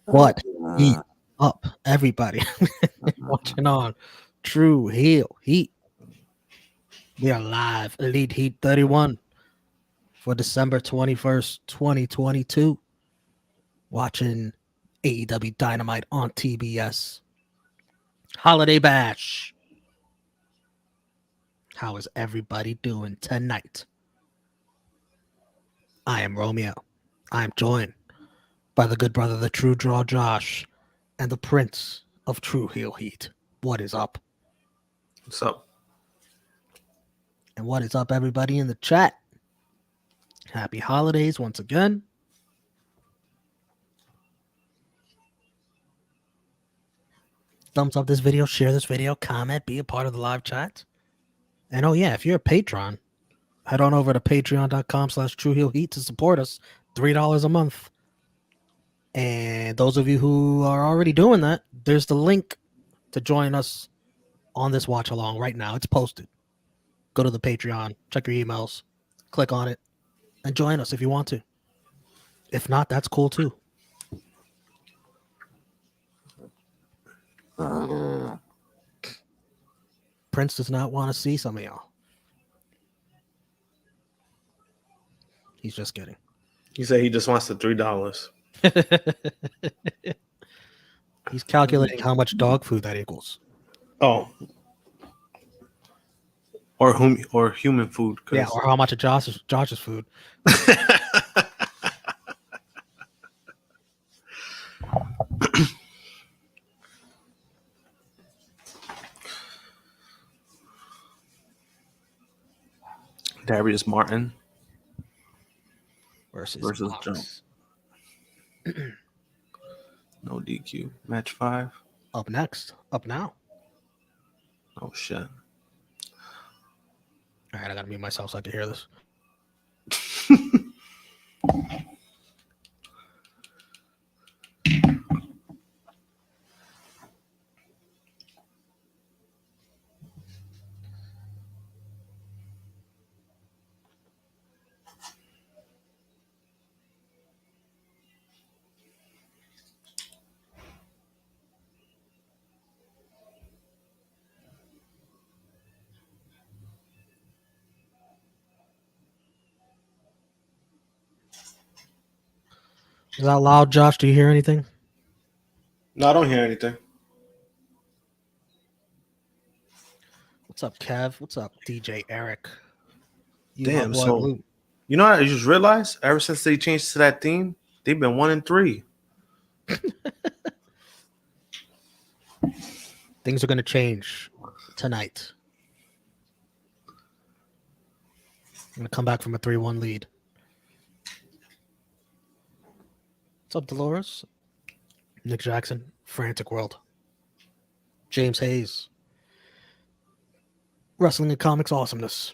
What? Heat up, everybody. Watching on True Heel Heat. We are live. Elite Heat 31 for December 21st, 2022. Watching AEW Dynamite on TBS. Holiday Bash. How is everybody doing tonight? I am Romeo. I am joined by the good brother, the True Draw Josh, and the Prince of True Heel Heat. What is up? What's up? And what is up, everybody in the chat? Happy holidays once again. Thumbs up this video, share this video, comment, be a part of the live chat. And oh yeah, if you're a patron, head on over to patreon.com/TrueHeelHeat to support us. $3 a month. And those of you who are already doing that, there's the link to join us on this watch along right now. It's posted. Go to the Patreon, check your emails, click on it, and join us if you want to. If not, that's cool too. Prince does not want to see some of y'all. He's just kidding. He said he just wants the $3. He's calculating how much dog food that equals. Oh, or human food. Yeah, or how much of Josh's food. Darius Martin versus Jump. No DQ. Match 5. Up next. Up now. Oh shit. All right, I gotta mute myself so I can hear this. Is that loud, Josh? Do you hear anything? No, I don't hear anything. What's up, Kev? What's up, DJ Eric? Damn, so you know what I just realized? Ever since they changed to that theme, they've been 1-3. Things are gonna change tonight. I'm gonna come back from a 3-1 lead. What's up, Dolores? Nick Jackson, Frantic World. James Hayes. Wrestling and Comics Awesomeness.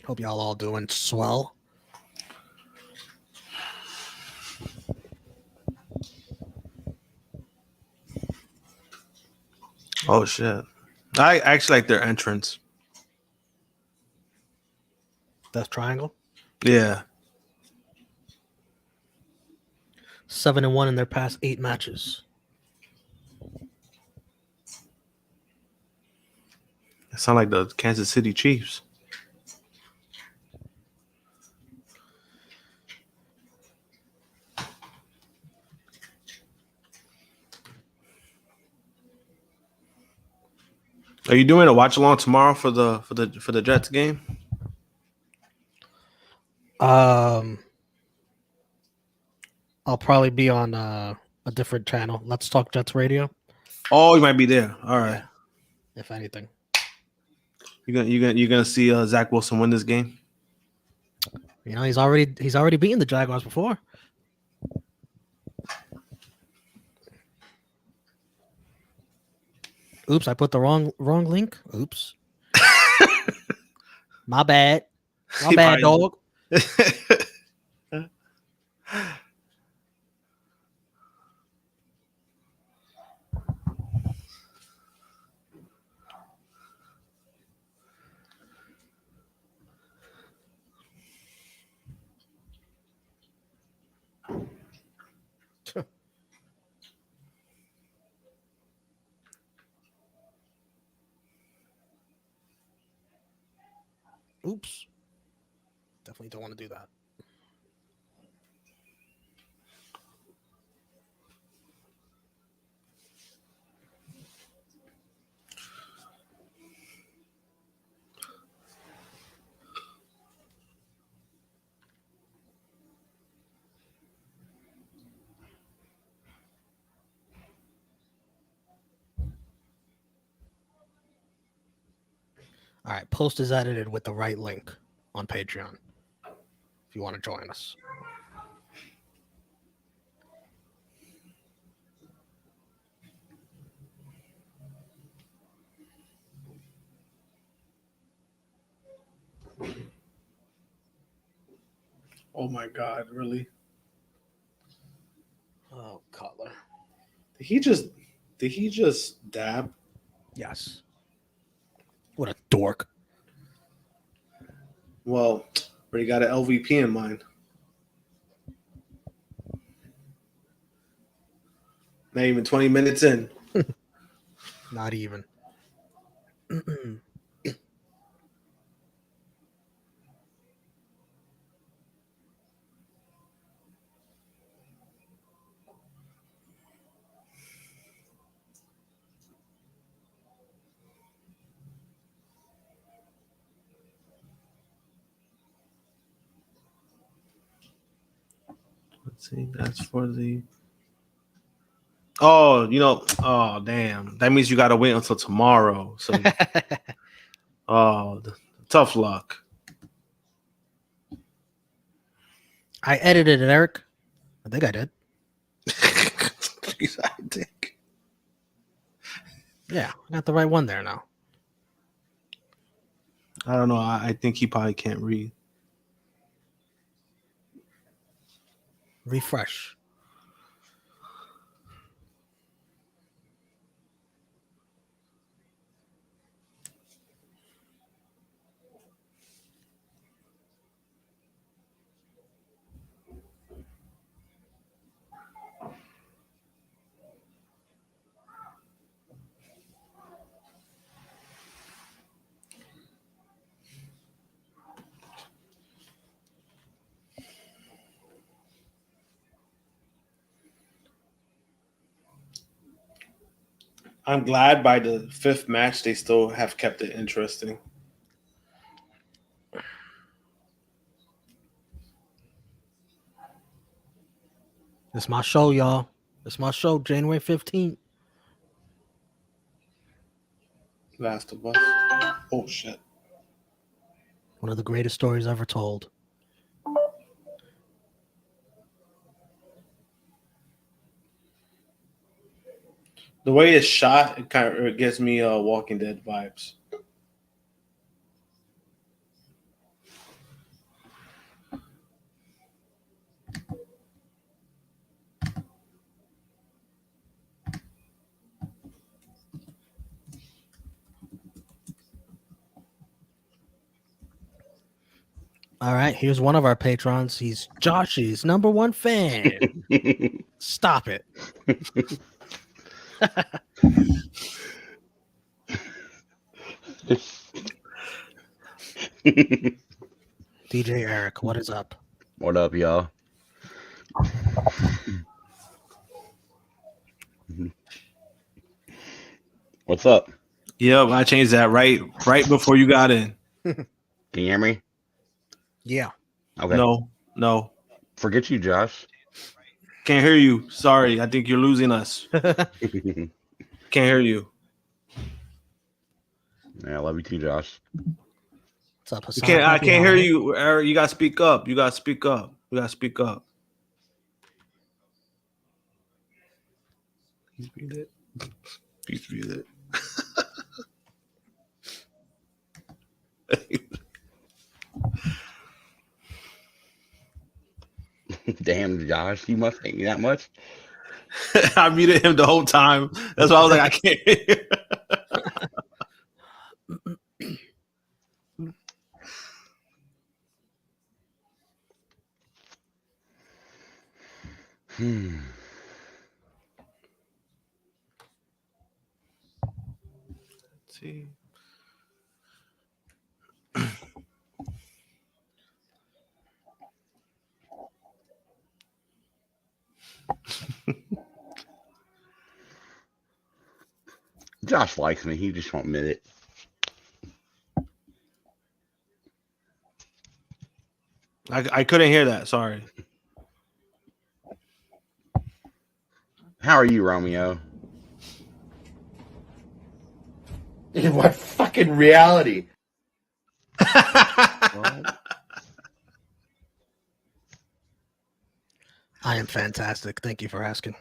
Hope y'all all doing swell. Oh shit. I actually like their entrance. Death Triangle? Yeah. 7-1 in their past 8 matches. It sounds like the Kansas City Chiefs. Are you doing a watch along tomorrow for the Jets game? I'll probably be on a different channel. Let's Talk Jets Radio. Oh, you might be there. All right. Yeah, if anything. You're gonna see Zach Wilson win this game? You know, he's already beaten the Jaguars before. Oops, I put the wrong link. Oops. My bad. My bad, dog. definitely don't want to do that. All right, post is edited with the right link on Patreon if you want to join us. Oh my God, really? Oh, Cutler. Did he just dab? Yes. What a dork. Well, but he got an LVP in mind. Not even 20 minutes in. Not even. Let's see. That's for the. Oh, oh damn. That means you got to wait until tomorrow. So, tough luck. I edited it, Eric. I think I did. I think. Yeah, I got the right one there now. I don't know. I think he probably can't read. Refresh. I'm glad by the 5th match they still have kept it interesting. It's my show, y'all. It's my show, January 15th. Last of Us. Oh, shit. One of the greatest stories ever told. The way it's shot, it gives me Walking Dead vibes. All right, here's one of our patrons. He's Josh's #1 fan. Stop it. DJ Eric, what is up? What up, y'all? What's up? Yep, I changed that right before you got in. Can you hear me? Yeah. Okay. No. Forget you, Josh. Can't hear you. Sorry, I think you're losing us. Can't hear you. Yeah, I love you too, Josh. What's up, Hassan? I can't hear you, Eric. You gotta speak up. You gotta speak up. Please be it. Damn, Josh, you must hate me that much. I muted him the whole time. That's why I was like, I can't hear. Let's see. Josh likes me. He just won't admit it. I couldn't hear that. Sorry. How are you, Romeo? In what fucking reality? Well, I am fantastic. Thank you for asking.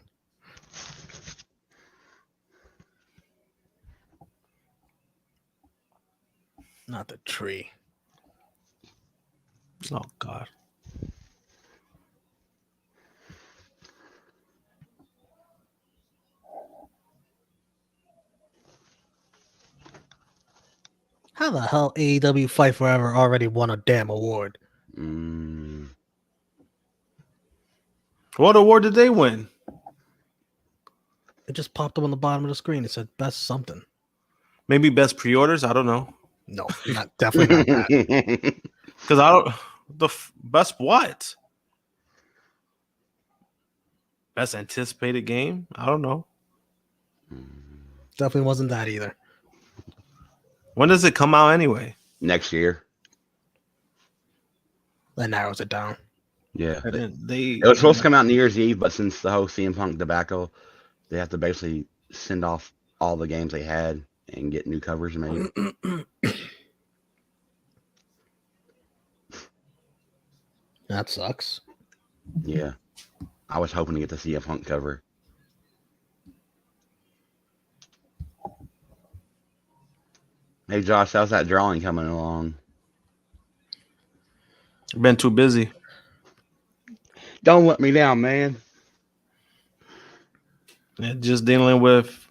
Not the tree. Oh God. How the hell AEW Fight Forever already won a damn award? What award did they win? It just popped up on the bottom of the screen. It said best something. Maybe best pre-orders. I don't know. No, definitely not that. Because I don't. Best what? Best anticipated game? I don't know. Definitely wasn't that either. When does it come out anyway? Next year. That narrows it down. Yeah. It was supposed to come out New Year's Eve, but since the whole CM Punk debacle, they have to basically send off all the games they had and get new covers made. That sucks. Yeah. I was hoping to get the CM Punk cover. Hey, Josh, how's that drawing coming along? Been too busy. Don't let me down, man. Just dealing with.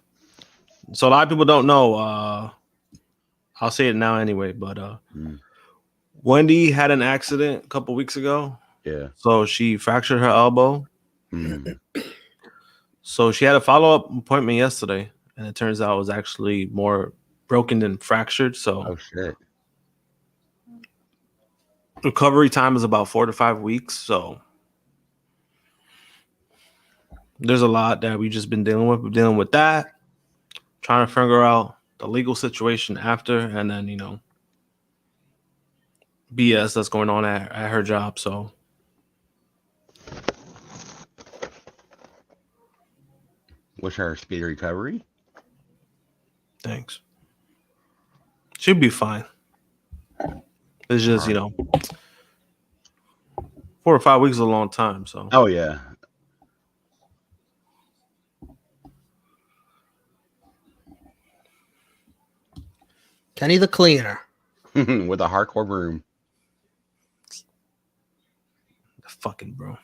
So a lot of people don't know. I'll say it now anyway. But Wendy had an accident a couple weeks ago. Yeah. So she fractured her elbow. So she had a follow-up appointment yesterday, and it turns out it was actually more broken than fractured. So oh shit. Recovery time is about 4 to 5 weeks. So there's a lot that we've just been dealing with. We're dealing with that, trying to figure out the legal situation after, and then, BS that's going on at her job. So wish her a speedy recovery. Thanks. She'll be fine. It's just, 4 or 5 weeks is a long time. So. Oh yeah. Kenny the Cleaner. With a hardcore broom. Fucking bro.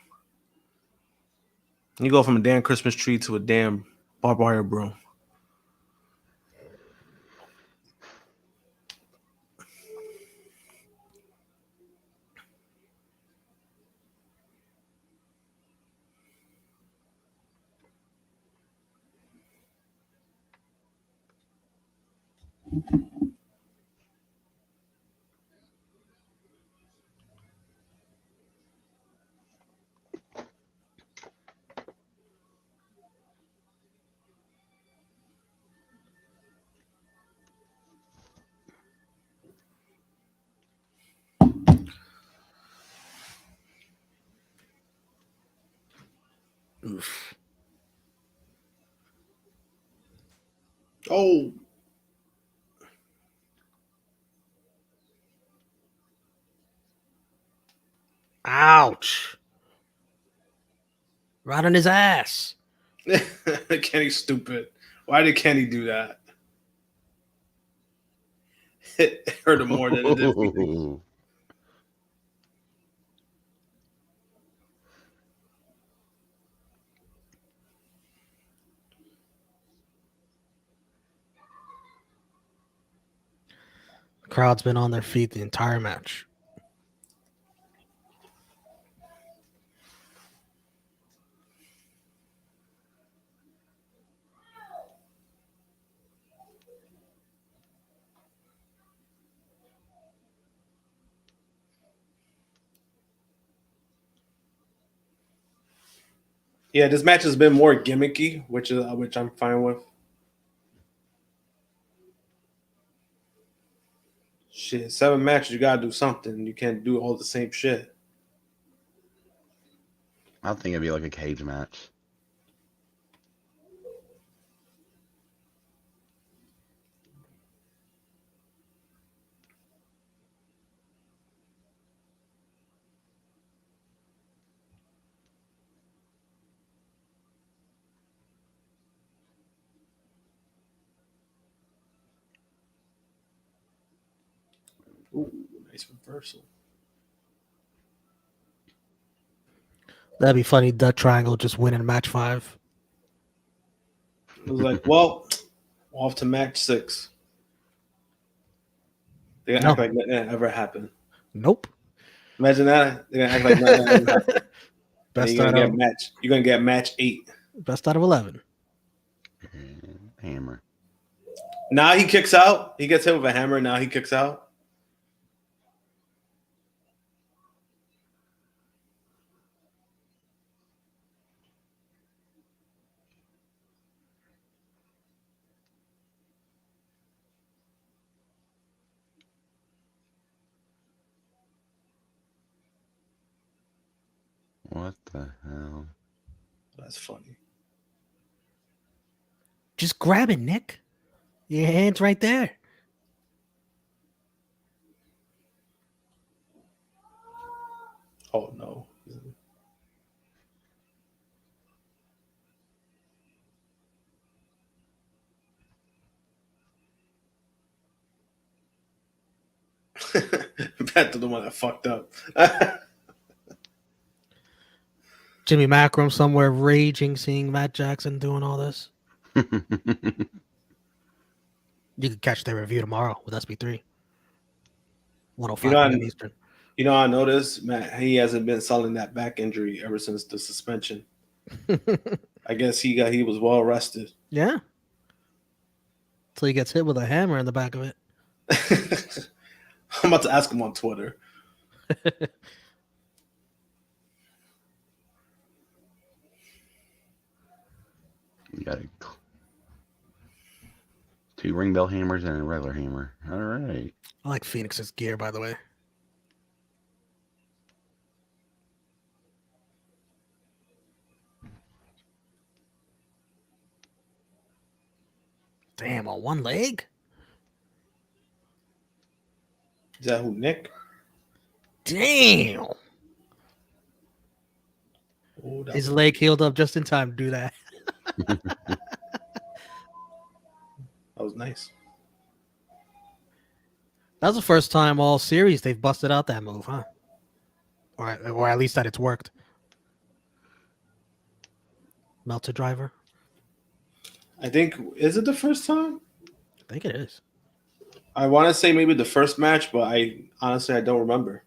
You go from a damn Christmas tree to a damn barbed wire broom. Oof. Oh. Ouch. Right on his ass. Kenny's stupid. Why did Kenny do that? It hurt him more than it did me. The crowd's been on their feet the entire match. Yeah, this match has been more gimmicky, which I'm fine with. shit, 7 matches, you gotta do something. You can't do all the same shit. I think it'd be like a cage match. Ooh, nice reversal. That'd be funny. Dutch Triangle just winning match 5. It was like, well, off to match 6. They're gonna act No. like nothing ever happened. Nope. Imagine that. They're gonna act like nothing ever happened. And Best you're out gonna of get match. You're gonna get match 8. 11. And hammer. Now he kicks out. He gets hit with a hammer. Now he kicks out. What the hell? That's funny. Just grab it, Nick. Your hand's right there. Oh no. Back to the one that fucked up. Jimmy Macram somewhere raging, seeing Matt Jackson doing all this. You can catch their review tomorrow with SB3. 105 You know, p.m. Eastern. You know, I noticed, Matt, he hasn't been selling that back injury ever since the suspension. I guess he was well rested. Yeah. Until he gets hit with a hammer in the back of it. I'm about to ask him on Twitter. You got 2 ring bell hammers and a regular hammer. All right. I like Phoenix's gear, by the way. Damn, on one leg? Is that who, Nick? Damn. Oh, His leg healed up just in time to do that. that was nice. That was the first time all series they've busted out that move, huh? Or at least that it's worked. Melter driver. I think, is it the first time? I think it is. I want to say maybe the first match, but I honestly don't remember.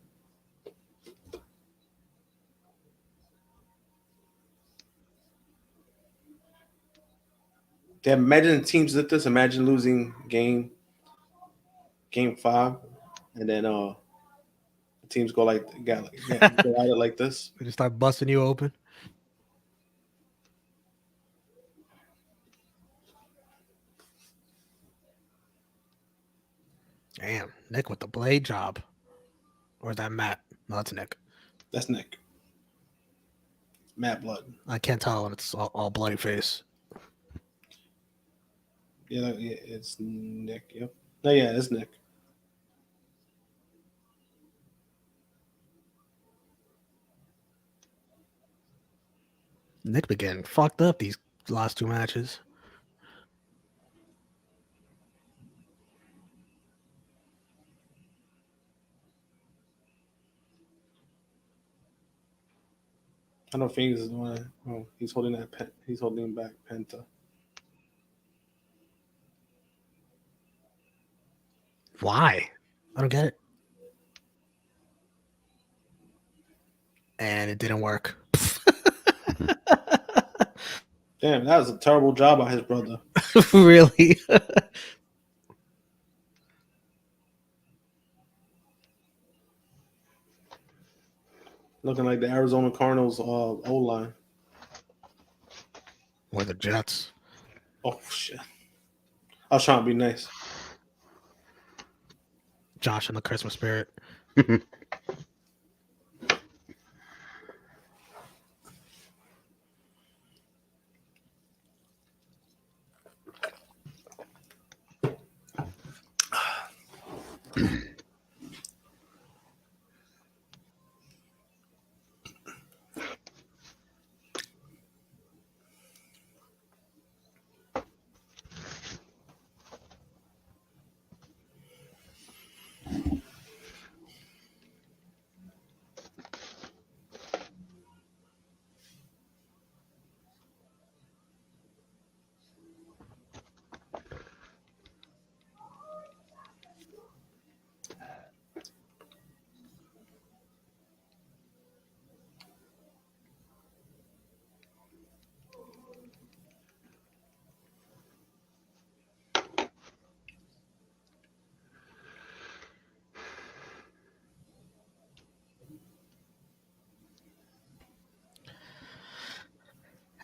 Damn, imagine teams did this. Imagine losing game 5, and then teams go like go at it like this. They just start busting you open. Damn, Nick with the blade job. Or is that Matt? No, that's Nick. That's Nick. Matt Blood. I can't tell when it's all bloody face. Yeah, it's Nick. Yep. No, yeah, it's Nick. Nick been getting fucked up these last 2 matches. I don't think he's the one. Oh, he's holding that pen. He's holding back Penta. Why? I don't get it. And it didn't work. Damn, that was a terrible job by his brother. Really? Looking like the Arizona Cardinals O-line. Or the Jets. Oh, shit. I was trying to be nice. Josh in the Christmas spirit.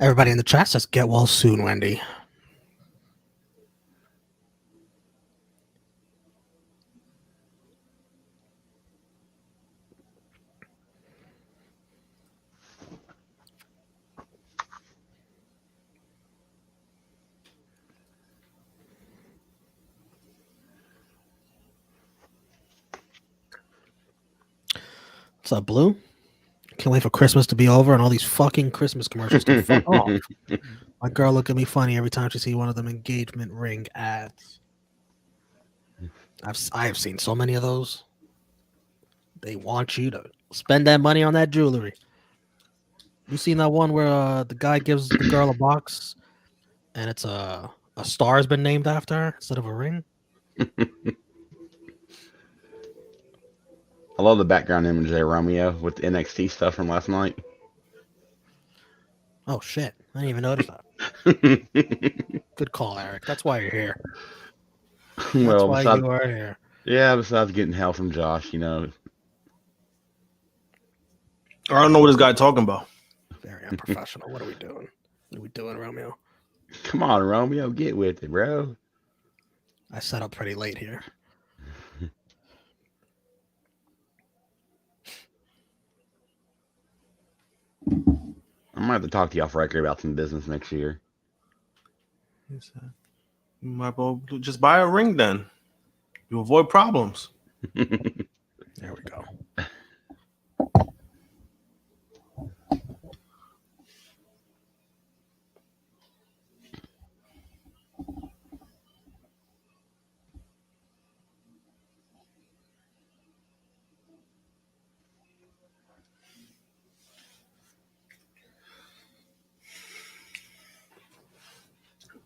Everybody in the chat says, "Get well soon, Wendy." What's up, Blue? Can't wait for Christmas to be over and all these fucking Christmas commercials to fuck off. My girl look at me funny every time she see one of them engagement ring ads. I have seen so many of those. They want you to spend that money on that jewelry. You seen that one where the guy gives the girl a box and it's a star has been named after her instead of a ring? I love the background image there, Romeo, with the NXT stuff from last night. Oh shit! I didn't even notice that. Good call, Eric. That's why you're here. That's Well, why besides, you are here. yeah, besides getting hell from Josh, you know. I don't know what this guy talking about. Very unprofessional. What are we doing? What are we doing, Romeo? Come on, Romeo, get with it, bro. I set up pretty late here. I might have to talk to you off record about some business next year. He said, "You might well just buy a ring then. You avoid problems." There we go.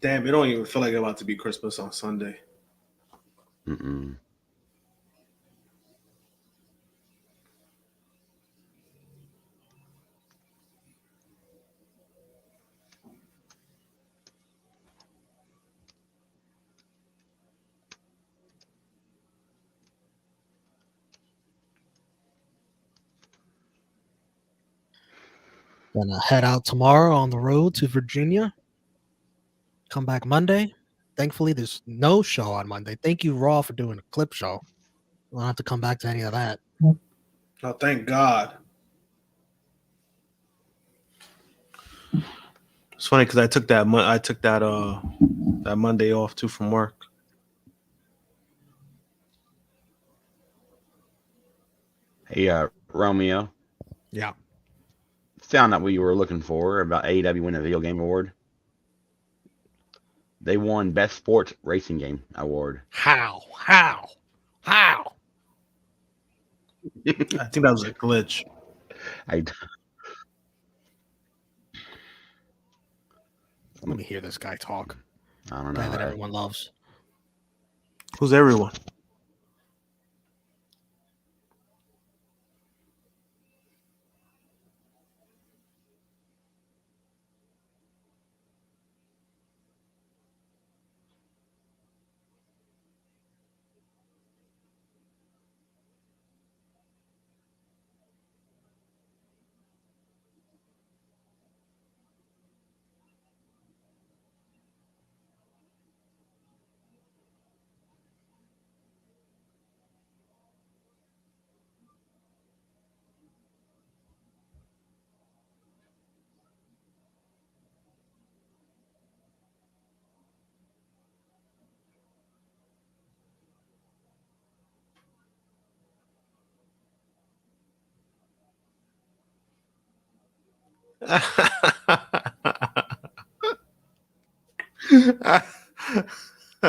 Damn, it don't even feel like it's about to be Christmas on Sunday. Mm-mm. Gonna head out tomorrow on the road to Virginia. Come back Monday. Thankfully, there's no show on Monday. Thank you, Raw, for doing a clip show. We don't have to come back to any of that. Oh, thank God. It's funny because I took that that Monday off too from work. Hey, Romeo. Yeah. Found out what you were looking for about AEW winning a video game award. They won Best Sports Racing Game award. How? I think that was a glitch. Let me hear this guy talk. I don't know. Guy that everyone loves. Who's everyone?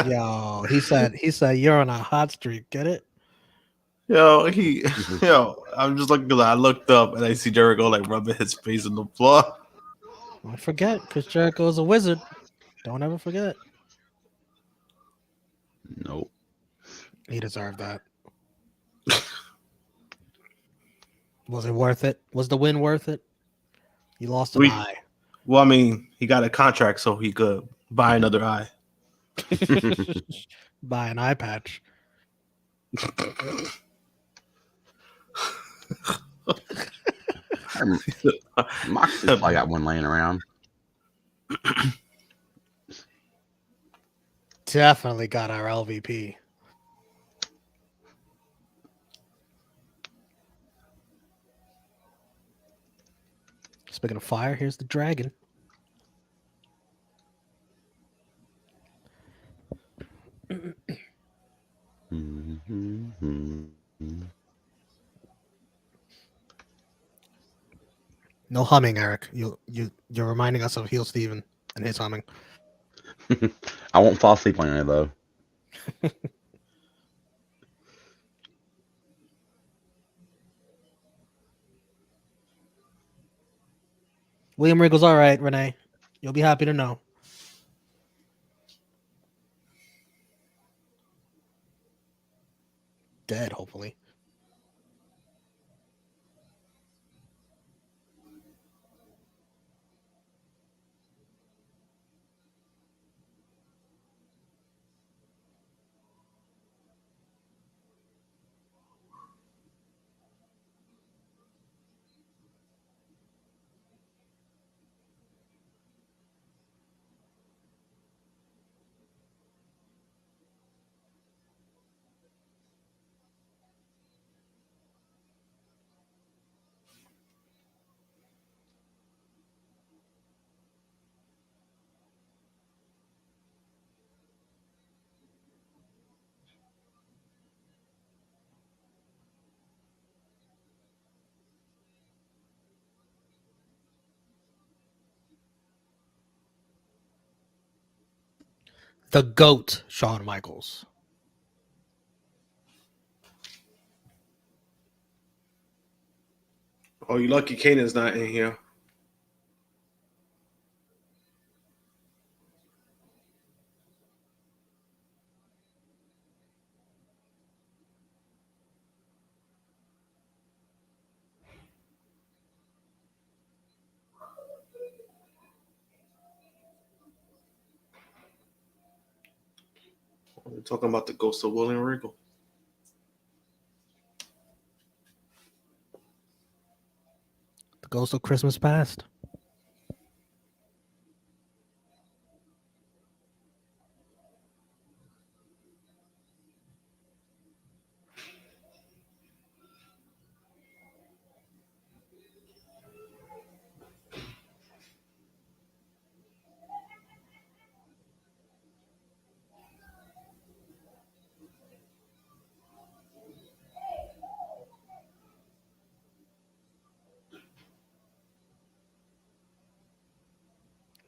Yo, he said you're on a hot streak. Get it? I'm just looking. I looked up and I see Jericho like rubbing his face on the floor. Don't forget, Chris Jericho is a wizard. Don't ever forget. Nope. He deserved that. Was it worth it? Was the win worth it? He lost an eye. Well, I mean, he got a contract so he could buy another eye. Buy an eye patch. Moxley probably got one laying around. Definitely got our LVP. Speaking of fire, here's the dragon. No humming, Eric. You're reminding us of Heel Steven and his humming. I won't fall asleep on it though. William Regal's all right, Renee. You'll be happy to know. Dead, hopefully. The GOAT, Shawn Michaels. Oh, you lucky Kanan's not in here. We're talking about the ghost of William Regal. The ghost of Christmas past.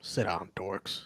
Sit down, dorks.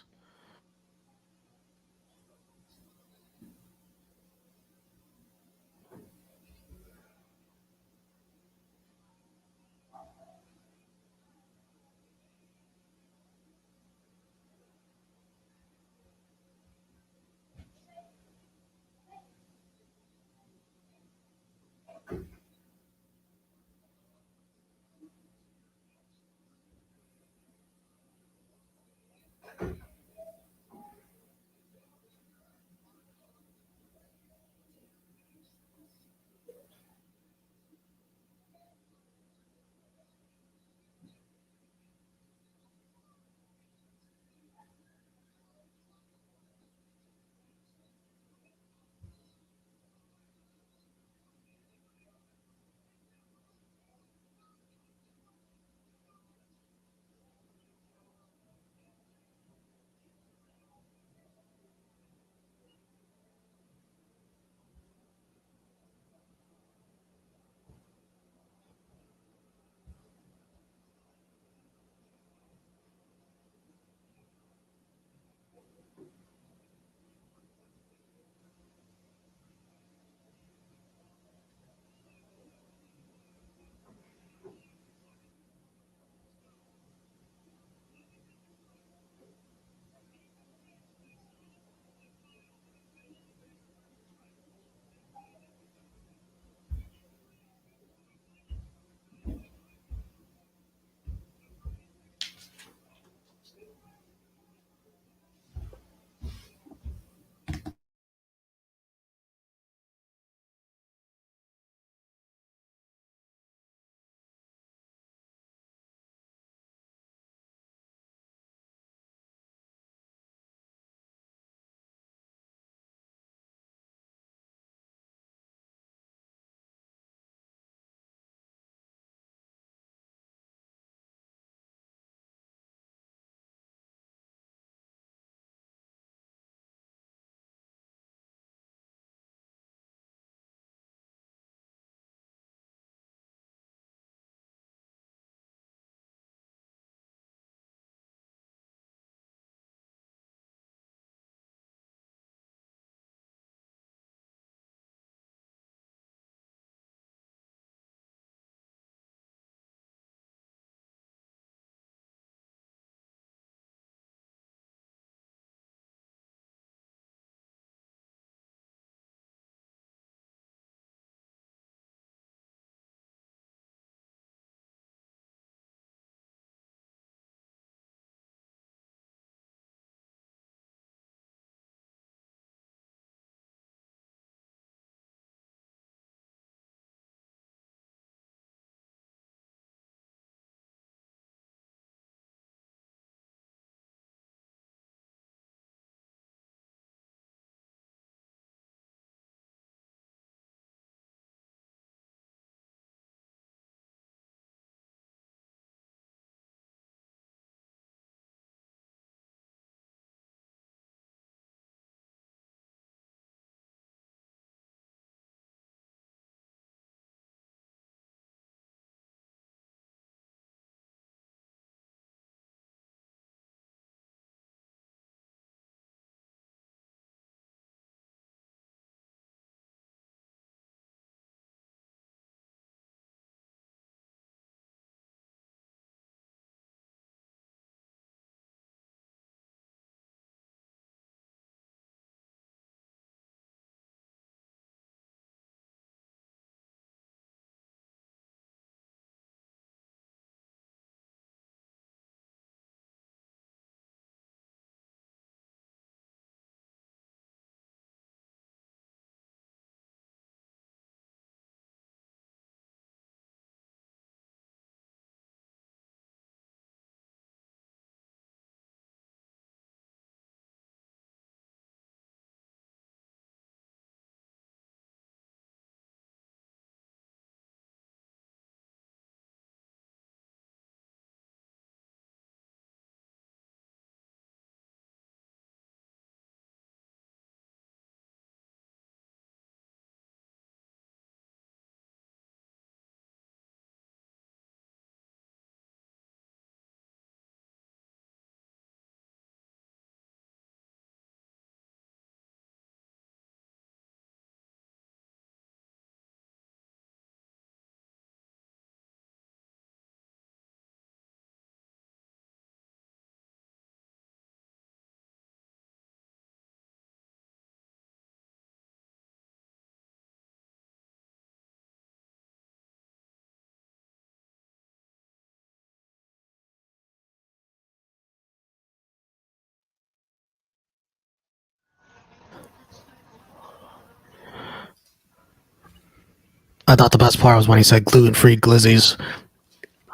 I thought the best part was when he said gluten-free glizzies.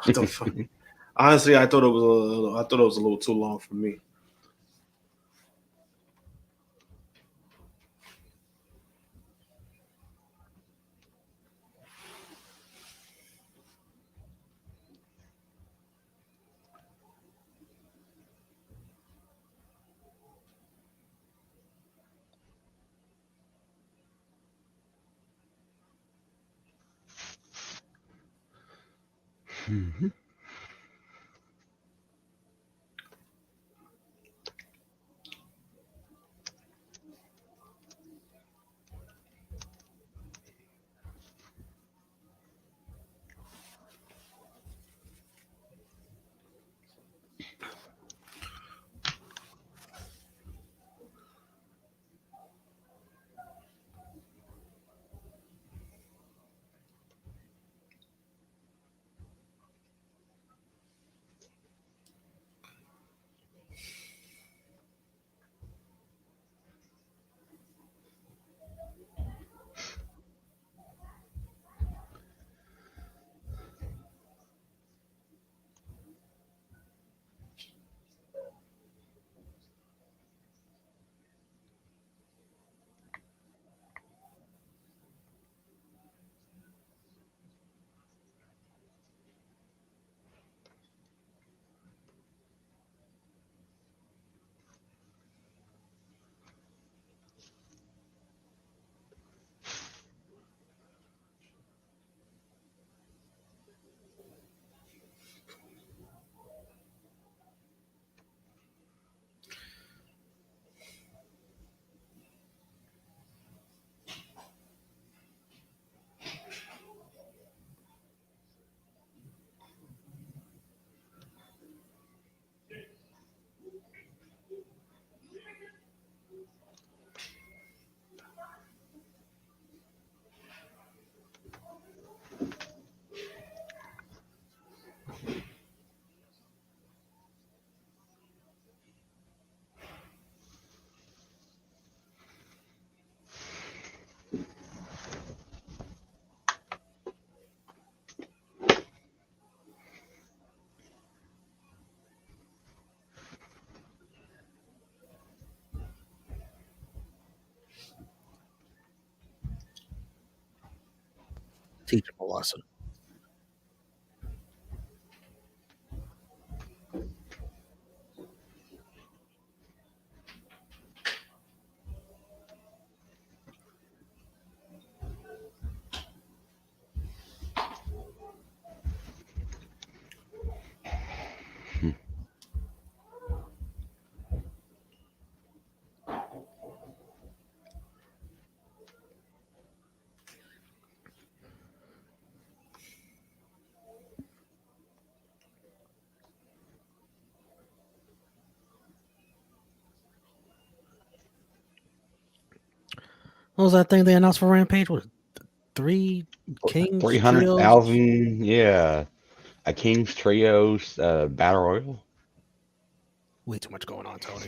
What the fuck? Honestly, I thought it was a little too long for me. Mhm. Teach him a lesson. What was that thing they announced for Rampage? What, 3 Kings trios? 300,000, yeah. A King's Trios Battle Royal. Way too much going on, Tony.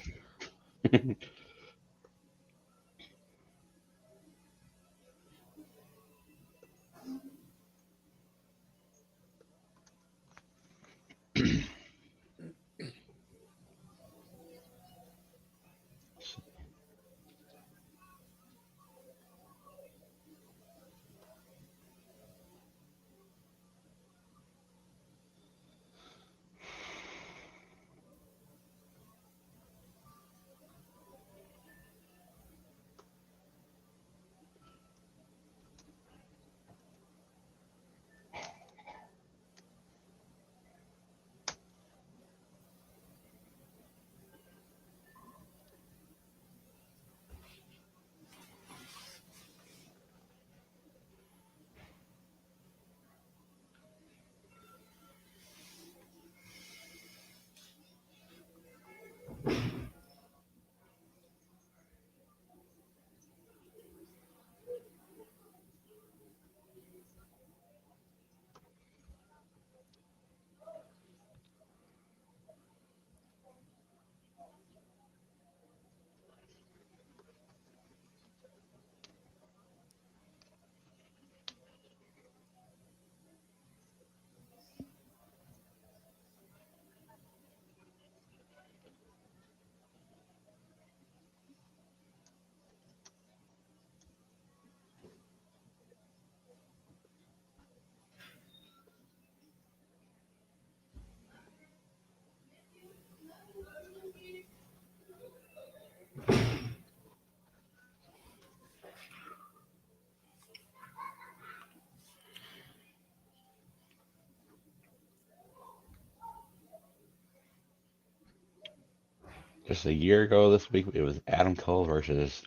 just a year ago this week, it was Adam Cole versus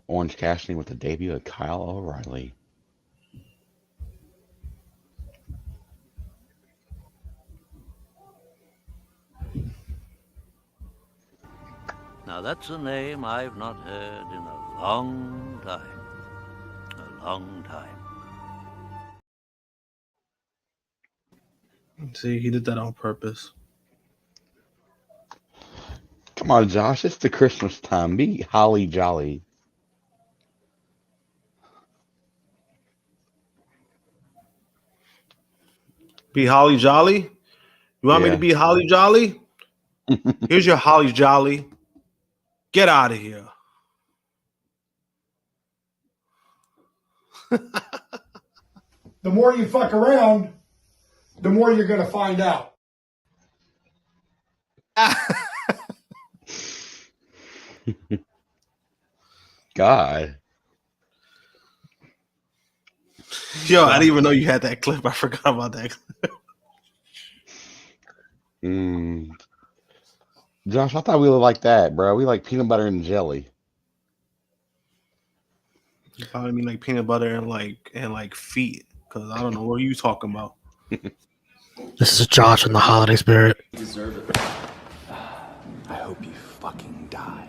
Orange Cassidy with the debut of Kyle O'Reilly. Now that's a name I've not heard in a long time. A long time. See, he did that on purpose. Come on, Josh, it's the Christmas time. Be holly jolly. Be holly jolly. You want me to Yeah. be holly jolly? Here's your holly jolly. Get out of here. The more you fuck around, the more you're going to find out. God. Yo, I didn't even know you had that clip. I forgot about that clip. Josh, I thought we looked like that, bro. We like peanut butter and jelly. You probably mean like peanut butter and like feet, because I don't know what are you talking about. This is Josh in the holiday spirit. You deserve it. I hope you fucking die.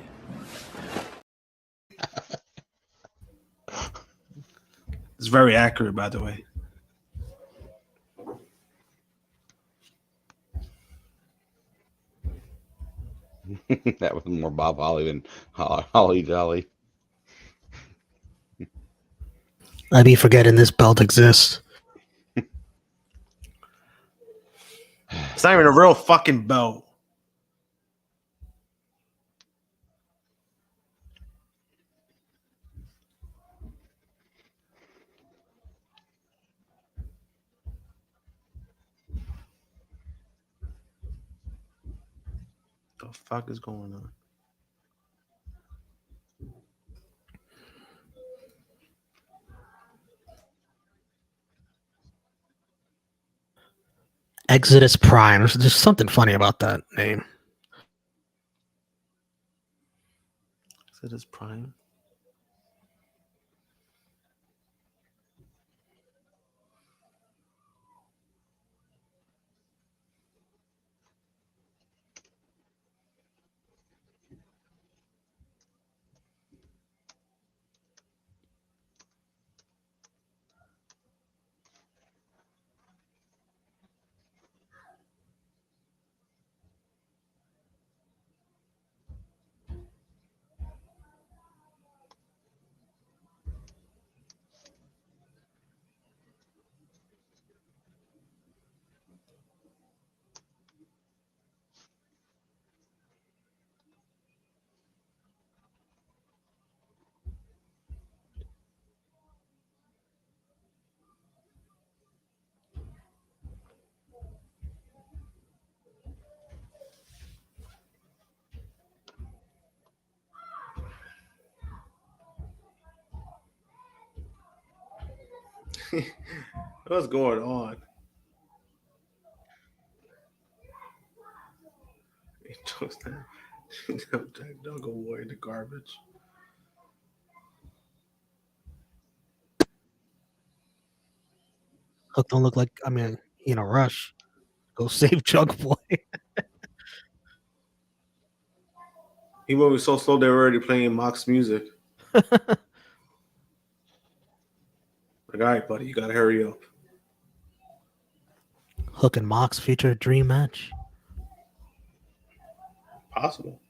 It's very accurate, by the way. That was more Bob Holly than Holly Jolly. I be forgetting this belt exists. It's not even a real fucking belt. The fuck is going on? Exodus Prime. There's something funny about that name. Is it his prime? What's going on? Don't go away in the garbage. Hook don't look like, I mean, he in a rush. Go save Jug Boy. He moving so slow they were already playing Mox music. Like, all right, buddy, you gotta hurry up. Hook and Mox future dream match. Possible.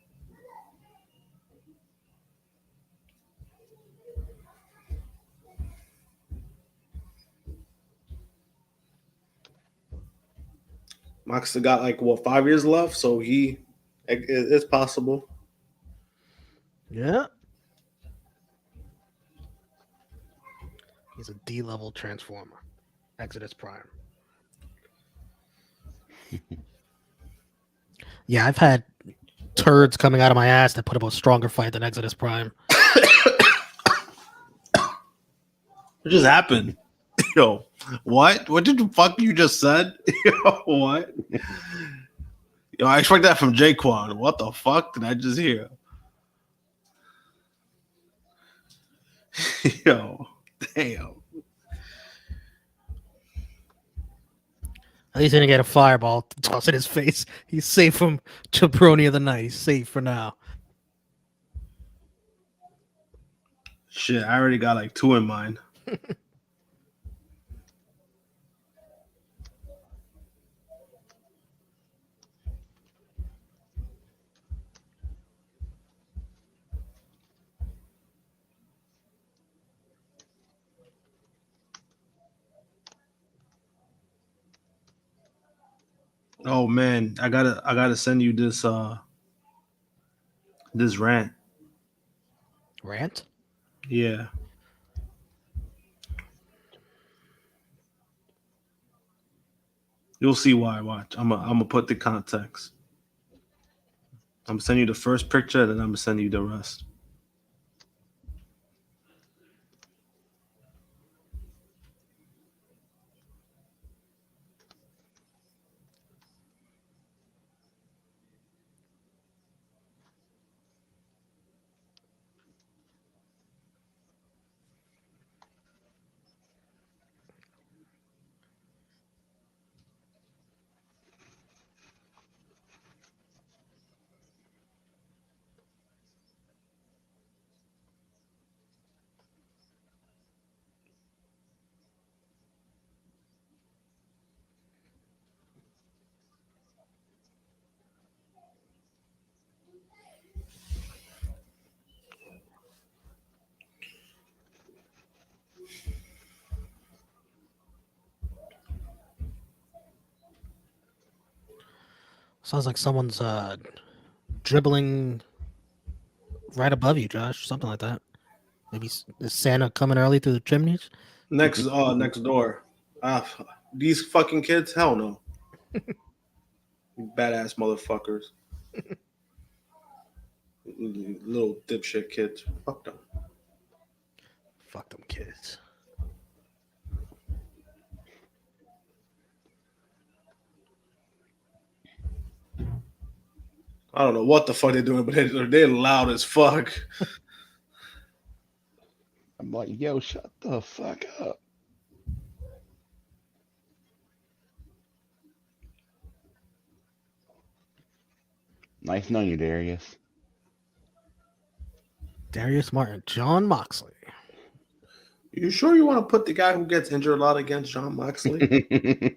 Mox still got like 5 years left, so it's possible. Yeah. He's a D-level transformer. Exodus Prime. Yeah, I've had turds coming out of my ass that put up a stronger fight than Exodus Prime. What just happened? Yo, what? What did the fuck you just said? Yo, what? Yo, I expect that from Jaquan. What the fuck did I just hear? Yo, damn. At least he didn't get a fireball tossed in his face. He's safe from Jabroni of the Night. He's safe for now. Shit, I already got like 2 in mind. Oh man, I gotta send you this this rant. Rant? Yeah. You'll see why. Watch. I'm gonna put the context. I'm gonna send you the first picture, then I'm gonna send you the rest. Sounds like someone's dribbling right above you, Josh. Something like that. Maybe is Santa coming early through the chimneys? Next door. These fucking kids? Hell no. Badass motherfuckers. Little dipshit kids. Fuck them. Fuck them kids. I don't know what the fuck they're doing, but they're loud as fuck. I'm like, yo, shut the fuck up. Nice knowing you, Darius. Darius Martin, John Moxley. You sure you want to put the guy who gets injured a lot against John Moxley?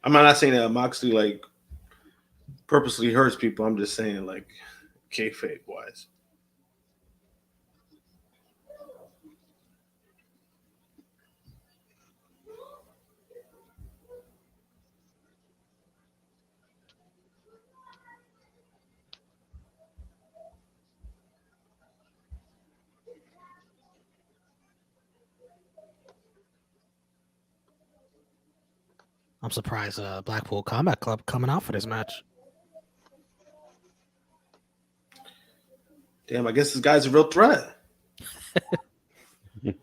I'm not saying that Moxley like purposely hurts people. I'm just saying like kayfabe wise. I'm surprised Blackpool Combat Club coming out for this match. Damn, I guess this guy's a real threat. It's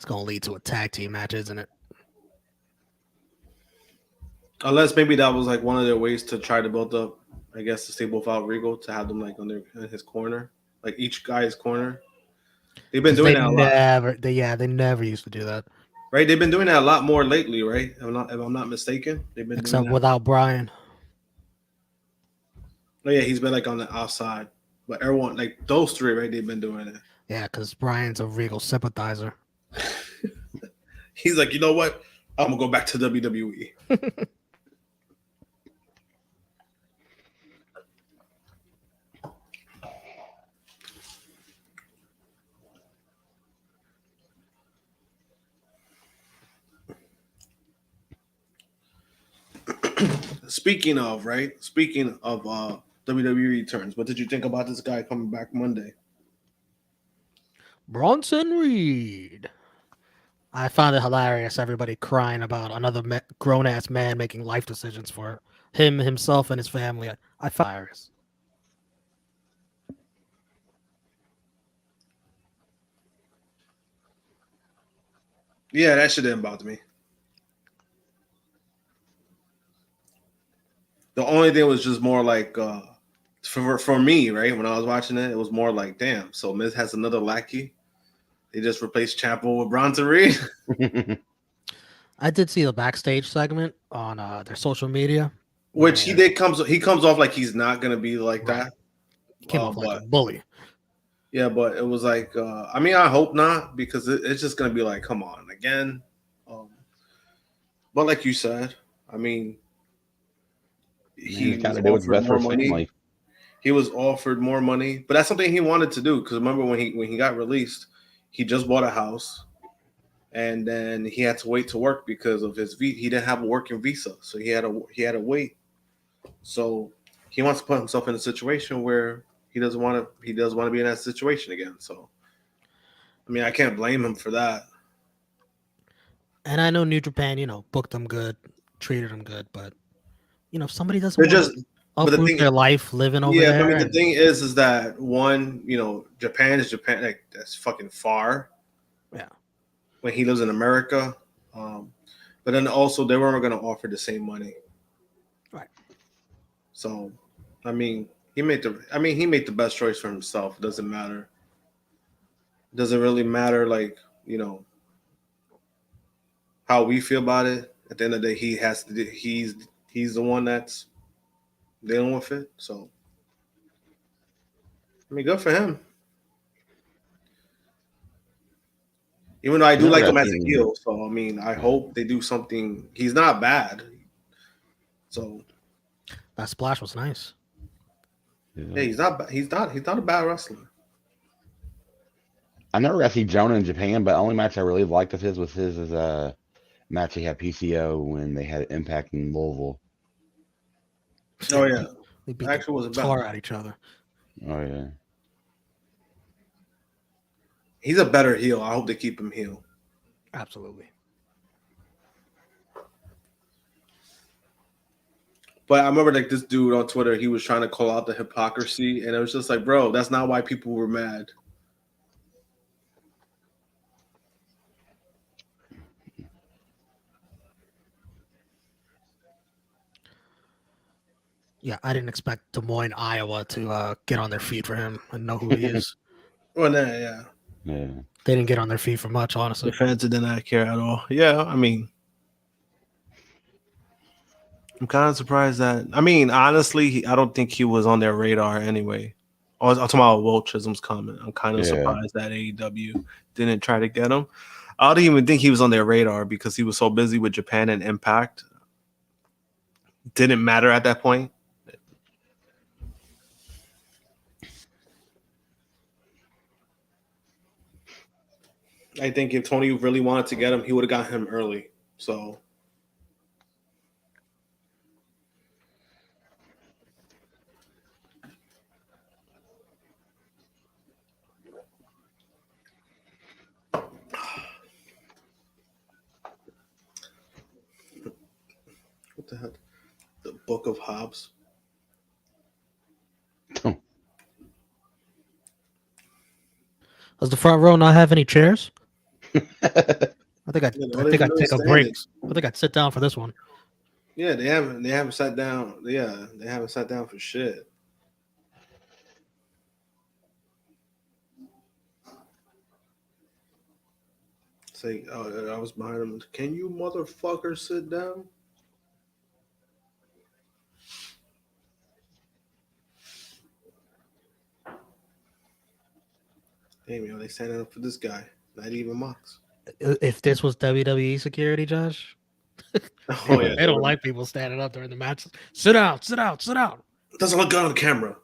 going to lead to a tag team match, isn't it? Unless maybe that was like one of their ways to try to build up, I guess, the stable without Regal to have them like in his corner, like each guy's corner. They've been doing that a lot. They never used to do that. Right? They've been doing that a lot more lately, right? If I'm not mistaken. They've been Except doing that. without Brian. Oh yeah, he's been like on the outside. But everyone, like those three, right? They've been doing it. Yeah, because Brian's a Regal sympathizer. He's like, you know what? I'm gonna go back to WWE. Speaking of WWE returns, what did you think about this guy coming back Monday? Bronson Reed. I found it hilarious. Everybody crying about another grown ass man making life decisions for himself, and his family. I found it hilarious. Yeah, that shit didn't bother me. The only thing was just more like for me, right? When I was watching it, it was more like, damn. So Miz has another lackey. They just replaced Ciampa with Bronson Reed. I did see the backstage segment on their social media, Which he where did he comes off like he's not gonna be like Right. that. he came off like But a bully. yeah, but it was like I mean, I hope not, because it's just gonna be like, come on, again. But like you said, I mean, he He's got was to do what's offered best for more his money. family. He was offered more money, but that's something he wanted to do. Because remember when he got released, he just bought a house, and then he had to wait to work because of his he didn't have a working visa, so he had to wait. So he wants to put himself in a situation where he doesn't want to be in that situation again. So I mean, I can't blame him for that. And I know New Japan, booked them good, treated them good, but if somebody doesn't They're want just, to but the uproot thing, their life living over yeah, but I there, mean, the and thing is that one, Japan is Japan, like that's fucking far. yeah, When he lives in America, but then also they weren't going to offer the same money. right. So, I mean, he made the best choice for himself. It doesn't matter. It doesn't really matter, like, how we feel about it. At the end of the day, he has to. He's the one that's dealing with it. So, I mean, good for him. Even though I do like him as a heel, so I mean, I hope they do something. He's not bad. So That splash was nice. yeah, he's not. He's not a bad wrestler. I never got to see Jonah in Japan, but the only match I really liked of his was his match he had PCO when they had Impact in Louisville. Oh yeah, They beat actually was the a tar bad. at each other. Oh yeah. He's a better heel. I hope they keep him heel. Absolutely. But I remember like this dude on Twitter, he was trying to call out the hypocrisy, and it was just like, bro, that's not why people were mad. Yeah, I didn't expect Des Moines, Iowa to get on their feet for him and know who he is. Well, yeah. Yeah. They didn't get on their feet for much, The honestly. fans did not care at all. Yeah, I mean, I'm kind of surprised that. I mean, honestly, I don't think he was on their radar anyway. I'm talking about Will Chisholm's comment. I'm kind of surprised that AEW didn't try to get him. I don't even think he was on their radar because he was so busy with Japan and Impact. Didn't matter at that point. I think if Tony really wanted to get him, he would have got him early. So what the heck? The Book of Hobbs. Does the front row not have any chairs? I think I'd take a break. I think I'd sit down for this one. Yeah, they haven't sat down. Yeah, they haven't sat down for shit. Say, I was behind him. Can you motherfucker sit down? Damn, they standing up for this guy. Not even Mox. If this was WWE security, Josh, Oh yeah, they don't like people standing up during the matches. Sit down, sit down, sit down. Doesn't look good on the camera.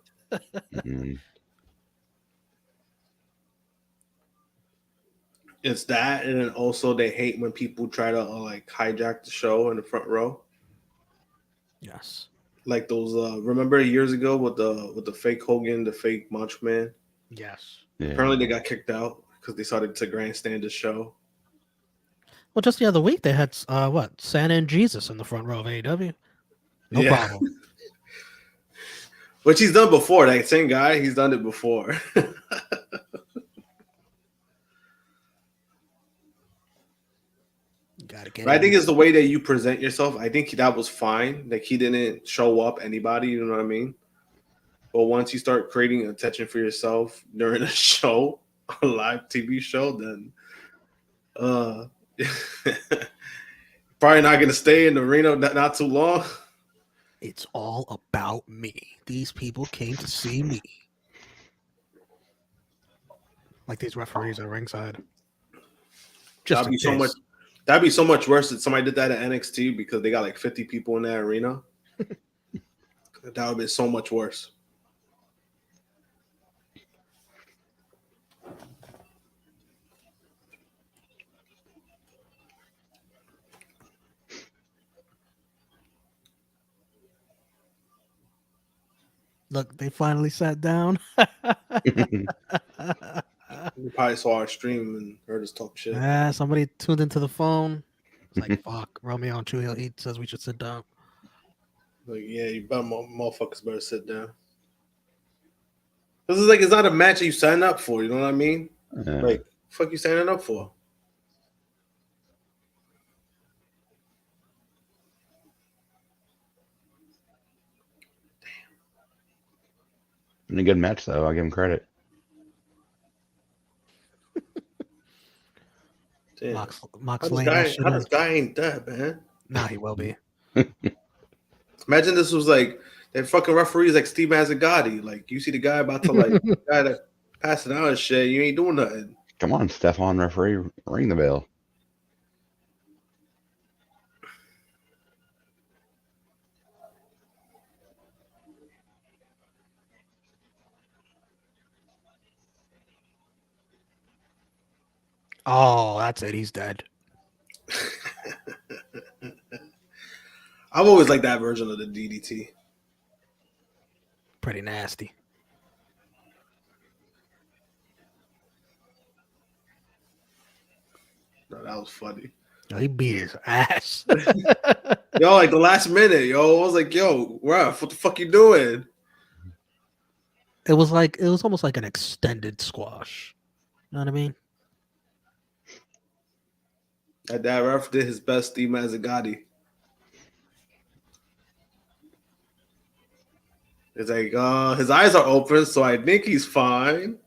It's that, and then also they hate when people try to like hijack the show in the front row. Yes. Like those. Remember years ago with the fake Hogan, the fake Macho Man. Yes. Yeah. Apparently they got kicked out because they started to grandstand the show. Well, just the other week they had Santa and Jesus in the front row of AEW. No problem. Which he's done before. That same guy, he's done it before. Gotta get But I it. think it's the way that you present yourself. I think that was fine. Like he didn't show up anybody. You know what I mean? But once you start creating attention for yourself during a show, a live TV show, then probably not gonna stay in the arena not too long. It's all about me. These people came to see me. Like these referees at ringside. Just That'd in be so case. much. That'd be so much worse if somebody did that at NXT because they got like 50 people in that arena. That would be so much worse. Look, they finally sat down. You probably saw our stream and heard us talk shit. Somebody tuned into the phone. It's like, fuck, Romeo and True Heel Heat says we should sit down. Like, yeah, you better motherfuckers better sit down. This is like it's not a match that you sign up for. You know what I mean? Like, fuck you signing up for? In a good match, though. I'll give him credit. Damn. Mox How laying that this shit guy, in. this guy ain't dead, man. Nah, he will be. Imagine this was like that fucking referees like Steve Mazzagatti. Like you see the guy about to like guy that passing out and shit, you ain't doing nothing. Come on, Stefan, referee, ring the bell. Oh, that's it. He's dead. I've always liked that version of the DDT. Pretty nasty. No, that was funny. Yo, he beat his ass. Yo, like the last minute, yo, I was like, yo, Ruff, what the fuck you doing? It was almost like an extended squash. You know what I mean? That ref did his best, Steve Mazzagatti. It's like, his eyes are open, so I think he's fine.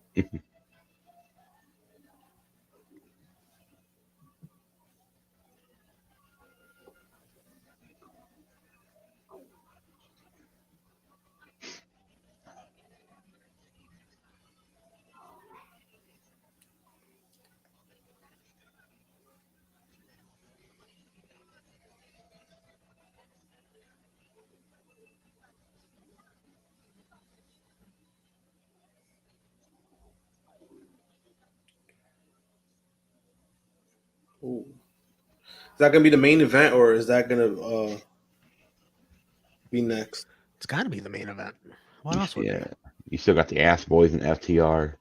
Ooh. Is that gonna be the main event, or is that gonna be next? It's got to be the main event. What else would Yeah, you still got the Ass Boys and FTR.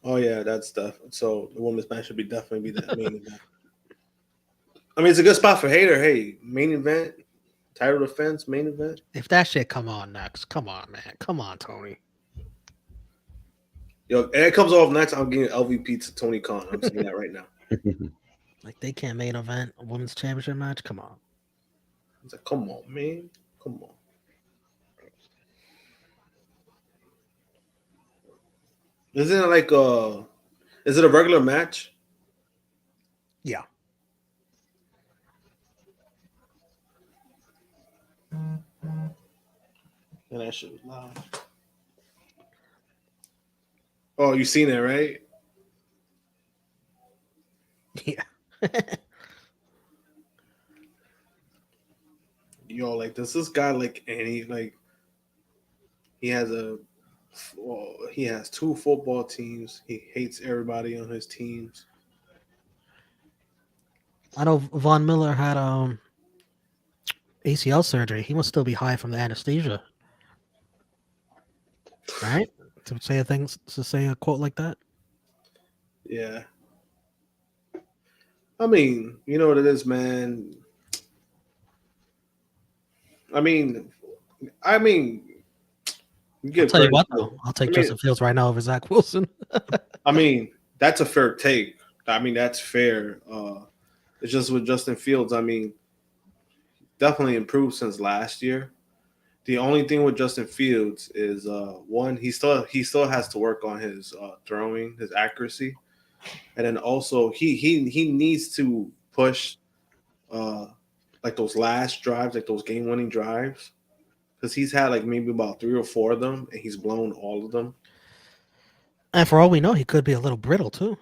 Oh yeah, that's stuff. So the women's match should definitely be the main event. I mean, it's a good spot for Hater. Hey, main event, title defense, main event. If that shit come on next, come on, man. Come on, Tony. Yo, and it comes off next. I'm giving LVP to Tony Khan. I'm saying that right now. Like they can't main event a women's championship match. Come on. It's like, come on, man. Come on. Isn't it like is it a regular match? Yeah. And that shit was loud. Oh, you seen it, right? Yeah. Yo, like does this guy like any like he has two football teams. He hates everybody on his teams. I know Von Miller had ACL surgery. He must still be high from the anesthesia. Right? To say a quote like that. Yeah. I mean, you know what it is, man. I mean, I'll tell you what, though. I'll take Justin Fields right now over Zach Wilson. I mean, that's a fair take. I mean, that's fair. It's just with Justin Fields. I mean, definitely improved since last year. The only thing with Justin Fields is one, he still has to work on his throwing, his accuracy, and then also he needs to push like those last drives, like those game winning drives, because he's had like maybe about 3 or 4 of them, and he's blown all of them. And for all we know, he could be a little brittle too.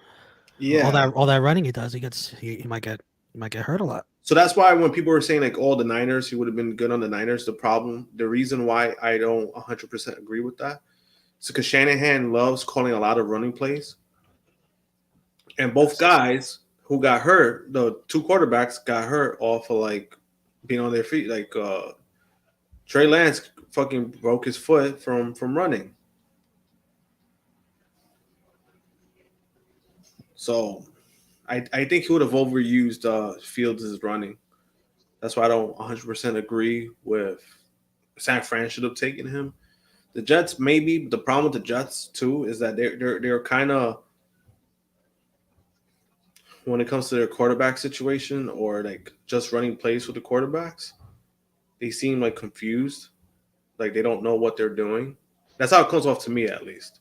Yeah, All that running he does, he might get hurt a lot. so that's why when people were saying like all the Niners, he would have been good on the Niners. The reason why I don't 100% agree with that is because Shanahan loves calling a lot of running plays, and both guys who got hurt, the 2 quarterbacks got hurt off of like being on their feet. Like Trey Lance fucking broke his foot from running. So I think he would have overused Fields' running. That's why I don't 100% agree with San Fran should have taken him. The Jets, maybe. The problem with the Jets too is that they're kind of, when it comes to their quarterback situation or like just running plays with the quarterbacks, they seem like confused, like they don't know what they're doing. That's how it comes off to me, at least.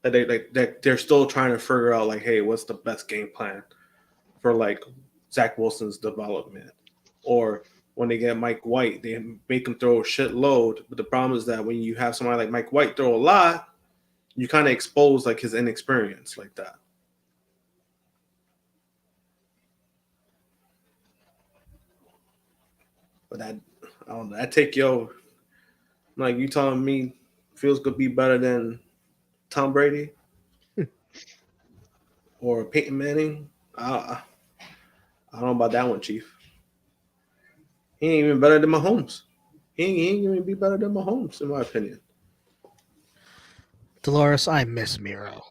That they're still trying to figure out like, hey, what's the best game plan for like Zach Wilson's development, or when they get Mike White, they make him throw a shitload. But the problem is that when you have somebody like Mike White throw a lot, you kind of expose like his inexperience like that. But I don't know. That take like you telling me Fields could be better than Tom Brady or Peyton Manning. I don't know about that one, Chief. He ain't even better than Mahomes. He ain't even be better than Mahomes, in my opinion. Dolores, I miss Miro.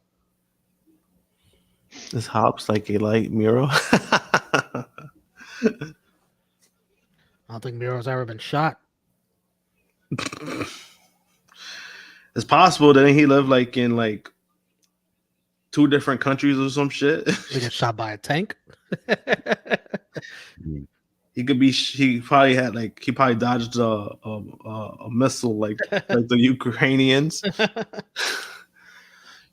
This hops like a light Miro. I don't think Miro's ever been shot. It's possible that he lived like in like 2 different countries or some shit. He get shot by a tank. He could be. He probably had like he probably dodged a missile like the Ukrainians.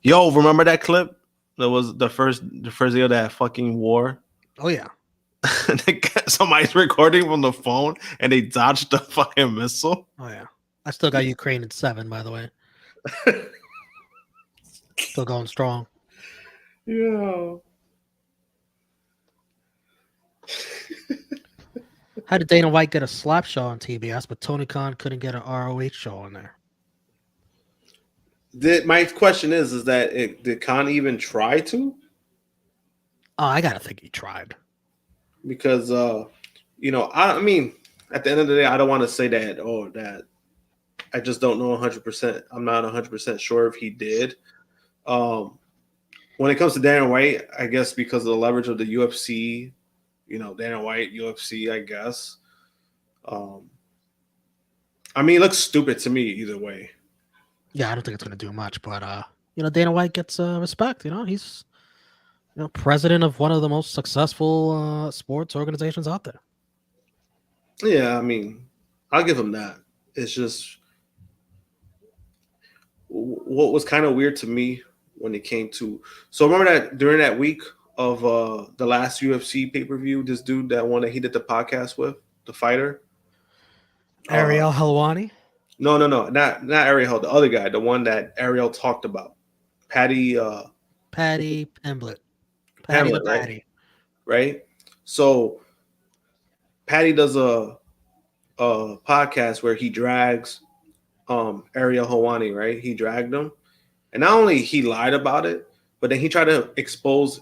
Yo, remember that clip? That was the first day of that fucking war. Oh yeah. Somebody's recording from the phone and they dodged the fucking missile. Oh yeah. I still got Ukraine at 7, by the way. Still going strong. Yeah. How did Dana White get a slap show on TBS, but Tony Khan couldn't get an ROH show on there? My question is that did Khan even try to? Oh, I gotta think he tried. Because I mean, at the end of the day, I don't want to say that I just don't know 100%. I'm not 100% sure if he did. When it comes to Dana White, I guess because of the leverage of the UFC, Dana White, UFC, I guess. I mean, it looks stupid to me either way. Yeah, I don't think it's gonna do much, but Dana White gets respect. He's president of one of the most successful sports organizations out there. Yeah, I mean, I'll give him that. It's just what was kind of weird to me when it came to. So remember that during that week of the last UFC pay-per-view, this dude, that one that he did the podcast with, the fighter, Ariel Helwani. No, not Ariel, the other guy, the one that Ariel talked about, Patty Pimblett. Patty the Patty. Right? So Patty does a podcast where he drags Ariel Helwani, right? He dragged him. And not only he lied about it, but then he tried to expose.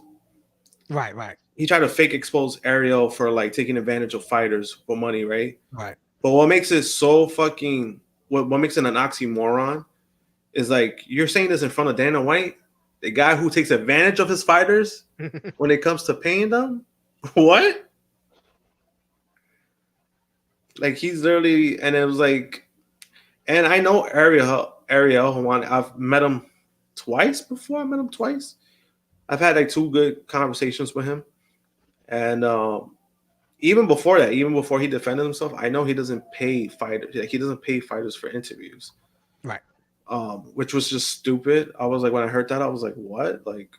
Right. He tried to fake expose Ariel for like taking advantage of fighters for money, right? Right. But what makes it so fucking, what makes it an oxymoron is like, you're saying this in front of Dana White, the guy who takes advantage of his fighters when it comes to paying them? What? Like, he's literally, and it was like, and I know Ariel Helwani, I've met him twice before. I met him twice. I've had like 2 good conversations with him, and even before that, even before he defended himself, I know he doesn't pay fighters. Like, he doesn't pay fighters for interviews, Right. which was just stupid. I was like, when I heard that, I was like, what? Like,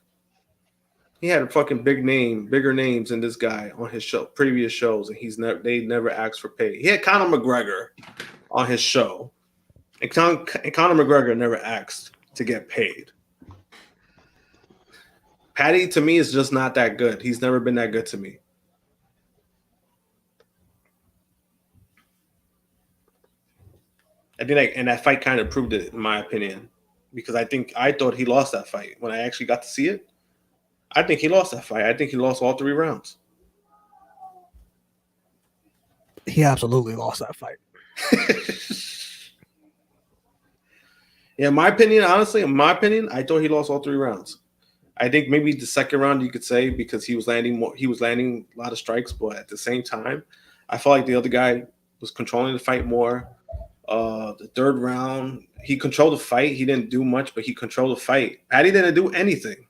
he had a fucking bigger names than this guy on his previous shows, and they never asked for pay. He had Conor McGregor on his show, and Conor McGregor never asked to get paid. Paddy, to me, is just not that good. He's never been that good to me. I think and that fight kind of proved it, in my opinion, because I thought he lost that fight when I actually got to see it. I think he lost that fight. I think he lost all 3 rounds. He absolutely lost that fight. Yeah, in my opinion, honestly, I thought he lost all 3 rounds. I think maybe the second round you could say, because he was landing a lot of strikes, but at the same time, I felt like the other guy was controlling the fight more. The third round, he controlled the fight. He didn't do much, but he controlled the fight. Paddy didn't do anything.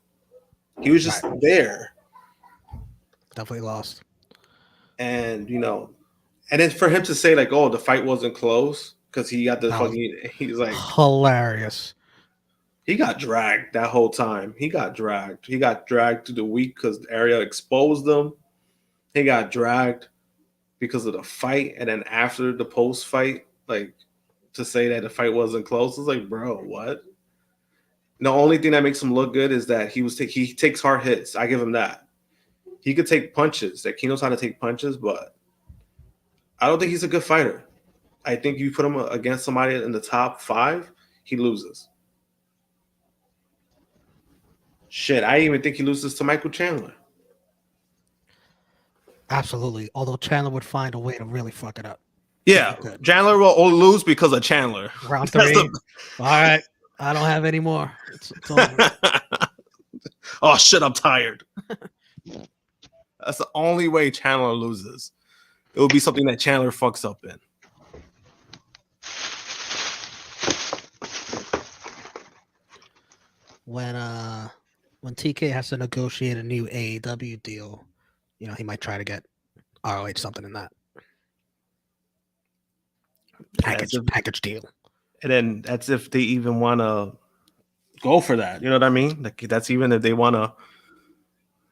He was just there. Definitely lost. And, and then for him to say, like, oh, the fight wasn't close because he got the he's like, hilarious. He got dragged that whole time. He got dragged through the week because Ariel exposed them. He got dragged because of the fight. And then after the post fight, like, to say that the fight wasn't close, it's like, bro, what? The only thing that makes him look good is that he takes hard hits. I give him that. He could take punches. Like, he knows how to take punches, but I don't think he's a good fighter. I think you put him against somebody in the top 5, he loses. Shit, I even think he loses to Michael Chandler. Absolutely. Although Chandler would find a way to really fuck it up. Yeah, Chandler will lose because of Chandler. Round 3. All right. I don't have any more. It's over. Oh, shit, I'm tired. That's the only way Chandler loses. It would be something that Chandler fucks up in. When TK has to negotiate a new AEW deal, he might try to get ROH something in that package deal. And then that's if they even want to go for that. You know what I mean? Like, that's even if they want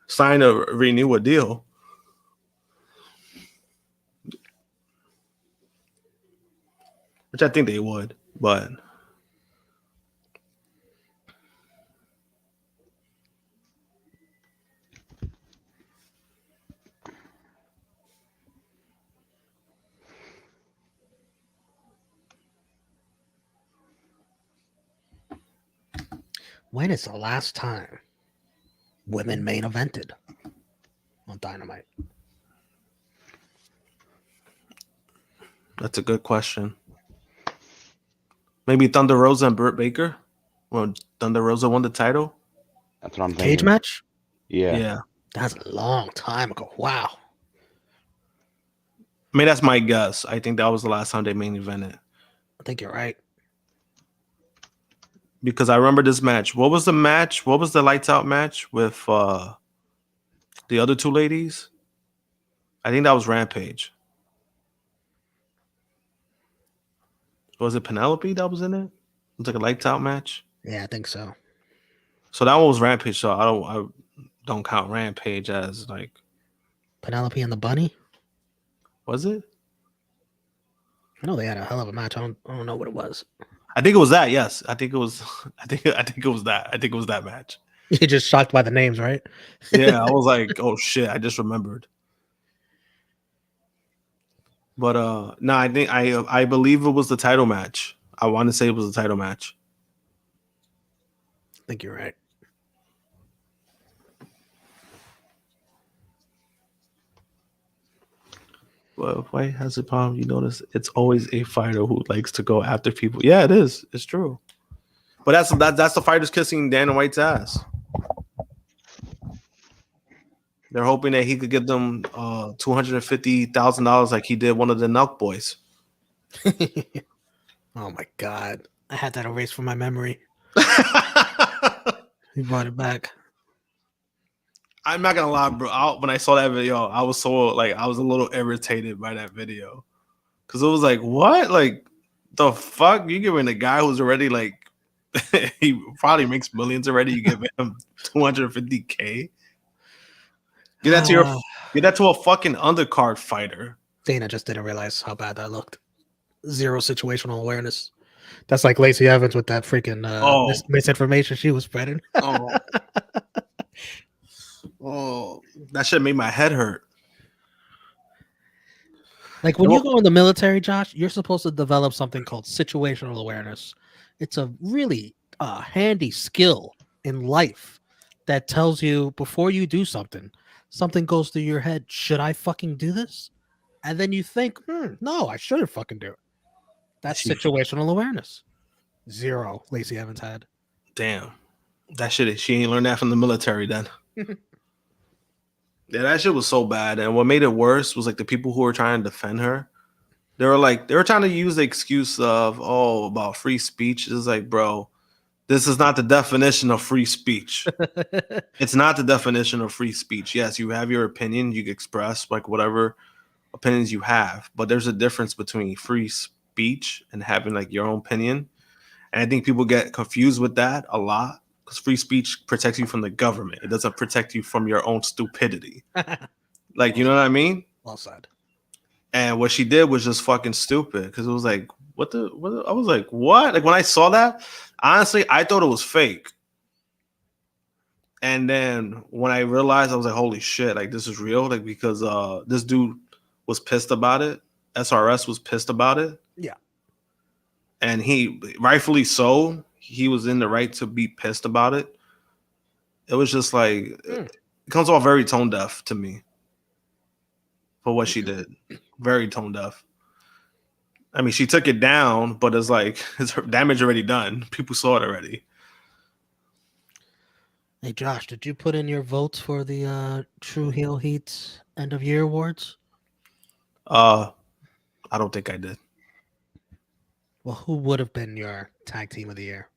to renew a deal. Which I think they would, but when is the last time women main evented on Dynamite? That's a good question. Maybe Thunder Rosa and Britt Baker when Thunder Rosa won the title. That's what I'm thinking. Cage match? Yeah. That's a long time ago. Wow. I mean, that's my guess. I think that was the last time they main evented. I think you're right. Because I remember this match. What was the match? What was the lights out match with the other 2 ladies? I think that was Rampage. Was it Penelope that was in it? It was like a lights out match. Yeah, I think so. So that one was Rampage. So I don't count Rampage as like Penelope and the Bunny. Was it? I know they had a hell of a match. I don't know what it was. I think it was that. Yes, I think it was. I think it was that. I think it was that match. You're just shocked by the names, right? Yeah, I was like, oh shit, I just remembered. But no, I think I believe it was the title match. I want to say it was the title match. I think you're right. Well, why has a problem? You notice it's always a fighter who likes to go after people. Yeah, it is. It's true. But that's the fighters kissing Dana White's ass. They're hoping that he could give them $250,000 like he did one of the Nelk boys. Oh my god. I had that erased from my memory. He brought it back. I'm not gonna lie, bro. When I saw that video, I was I was a little irritated by that video because it was like, what, like the fuck? You giving a guy who's already like he probably makes millions already. You give him 250K. Get that to get that to a fucking undercard fighter. Dana just didn't realize how bad that looked. Zero situational awareness. That's like Lacey Evans with that freaking misinformation she was spreading. Oh, that shit made my head hurt. Like when you go in the military, Josh, you're supposed to develop something called situational awareness. It's a really handy skill in life that tells you before you do something, something goes through your head. Should I fucking do this? And then you think, no, I shouldn't fucking do it. That's situational awareness. Zero Lacey Evans had. Damn. That shit, she ain't learned that from the military then. Yeah, that shit was so bad. And what made it worse was like the people who were trying to defend her. They were trying to use the excuse of, about free speech. It's like, bro, this is not the definition of free speech. It's not the definition of free speech. Yes, you have your opinion. You can express like whatever opinions you have. But there's a difference between free speech and having like your own opinion. And I think people get confused with that a lot. Because free speech protects you from the government. It doesn't protect you from your own stupidity. Like, you know what I mean? Well said. And what she did was just fucking stupid. Because it was like, what? I was like, what? Like, when I saw that, honestly, I thought it was fake. And then when I realized, I was like, holy shit, like, this is real. Like, because this dude was pissed about it. SRS was pissed about it. Yeah. And he, rightfully so, he was in the right to be pissed about it. It was just like, it comes off very tone deaf to me for what she did. Very tone deaf. I mean, she took it down, but it's like, it's damage already done. People saw it already. Hey, Josh, did you put in your votes for the True Heel Heat end of year awards? I don't think I did. Well, who would have been your tag team of the year?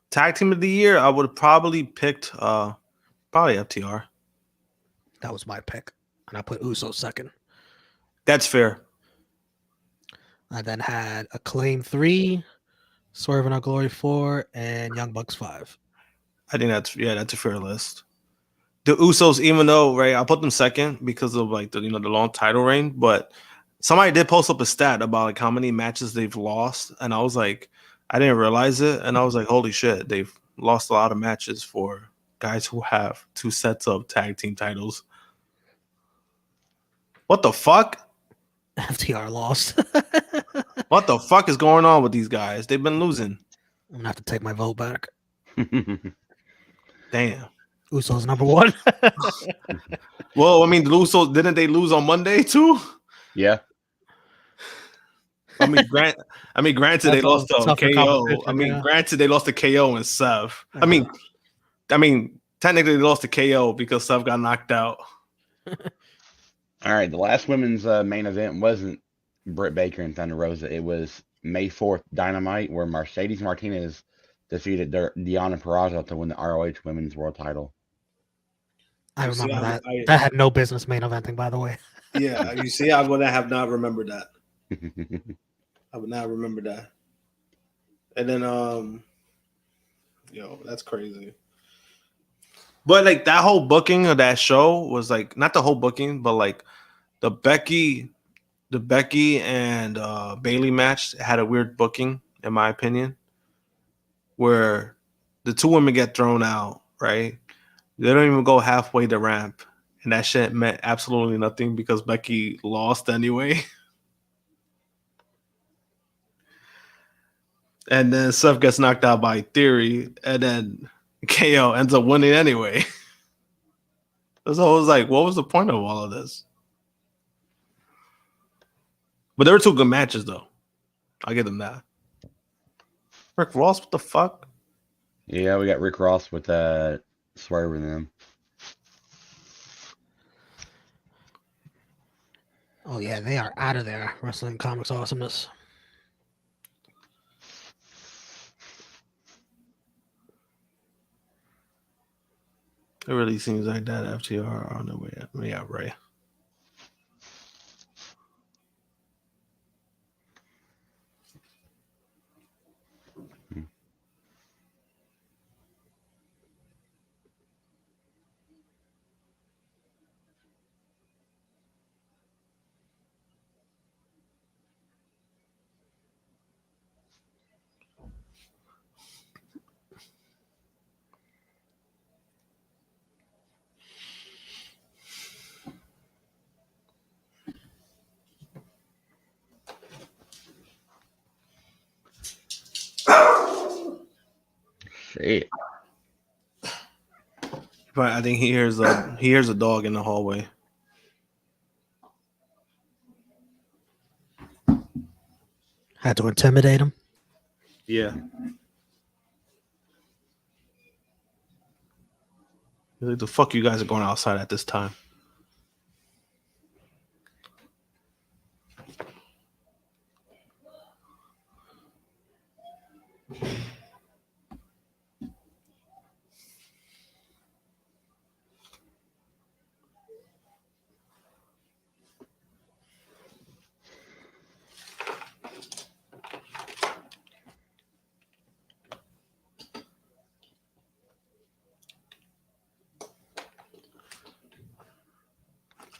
Tag team of the year, I would have probably picked probably FTR. That was my pick. And I put Uso second. That's fair. I then had Acclaim 3, Swerve and Our Glory 4, and Young Bucks 5. I think that's a fair list. The Usos, even though, right, I put them second because of like the long title reign, but somebody did post up a stat about like how many matches they've lost, and I was like, I didn't realize it, and I was like, holy shit, they've lost a lot of matches for guys who have 2 sets of tag team titles. What the fuck? FTR lost. What the fuck is going on with these guys? They've been losing. I'm gonna have to take my vote back. Damn. Usos number 1. Well, I mean, the Usos, didn't they lose on Monday too? Yeah. I mean, granted, they lost to KO. I mean, yeah. Granted, they lost to KO and Seth. I mean, technically, they lost to KO because Seth got knocked out. All right. The last women's main event wasn't Britt Baker and Thunder Rosa. It was May 4th Dynamite, where Mercedes Martinez defeated Deonna Purrazzo to win the ROH Women's World Title. I remember that. That had no business main eventing, by the way. Yeah, you see, I would have not remembered that. I would not remember that. And then, that's crazy. But like that whole booking of that show was like not the whole booking, but like the Becky and Bailey match had a weird booking, in my opinion, where the 2 women get thrown out, right? They don't even go halfway the ramp, and that shit meant absolutely nothing because Becky lost anyway. And then Seth gets knocked out by Theory, and then KO ends up winning anyway. So I was like, what was the point of all of this? But there were 2 good matches, though. I'll give them that. Rick Ross, what the fuck? Yeah, we got Rick Ross with Swerve and them. Oh yeah, they are out of there. Wrestling Comics awesomeness. It really seems like that FTR on the way up. Yeah, right. Shit. But I think he hears a dog in the hallway. Had to intimidate him. Yeah. He's like, the fuck you guys are going outside at this time?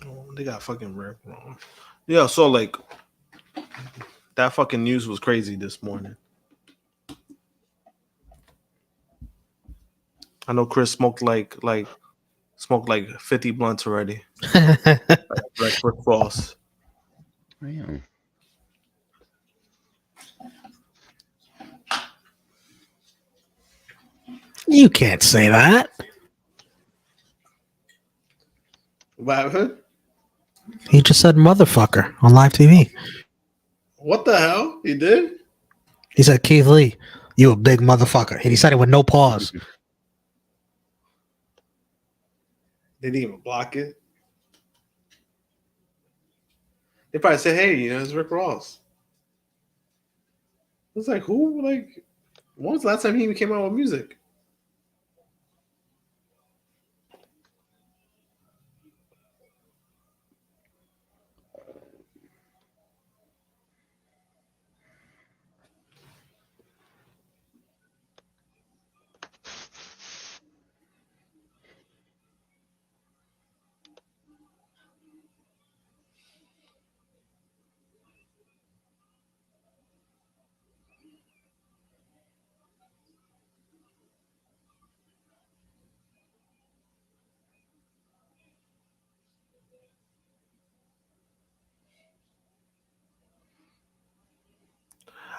Oh, they got fucking Rick wrong. Yeah, so like that fucking news was crazy this morning. I know Chris smoked like 50 blunts already. Like Rick Ross. Damn. You can't say that. What happened? He just said motherfucker on live TV. What the hell? He did? He said, Keith Lee, you a big motherfucker. And he said it with no pause. They didn't even block it. They probably said, hey, it's Rick Ross. It's like, who? Like, when was the last time he even came out with music?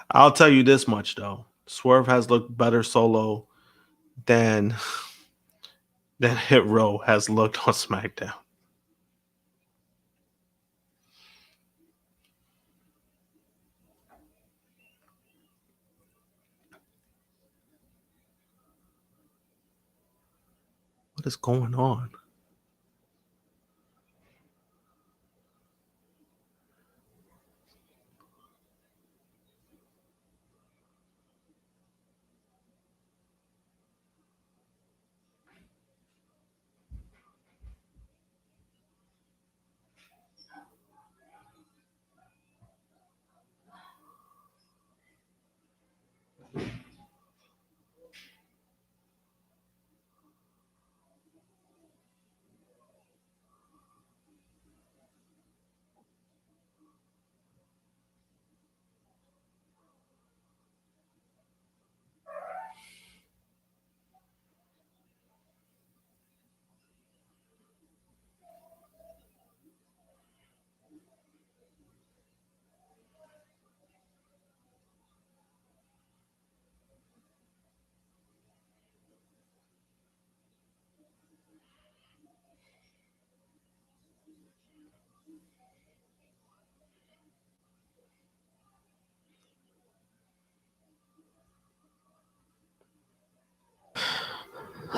I'll tell you this much, though. Swerve has looked better solo than Hit Row has looked on SmackDown. What is going on?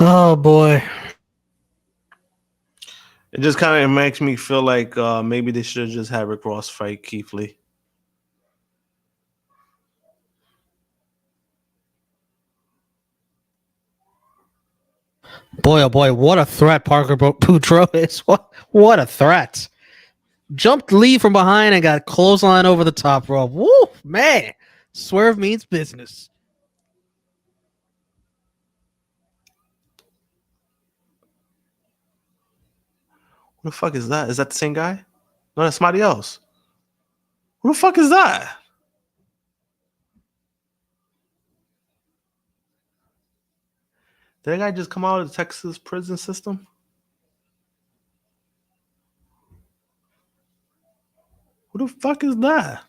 Oh, boy. It just kind of makes me feel like maybe they should have just had Rick Ross fight Keith Lee. Boy, oh boy, what a threat Parker Boudreaux is. What a threat. Jumped Lee from behind and got clothesline over the top rope. Woo, man. Swerve means business. Who the fuck is that? Is that the same guy? No, that's somebody else. Who the fuck is that? Did that guy just come out of the Texas prison system? Who the fuck is that?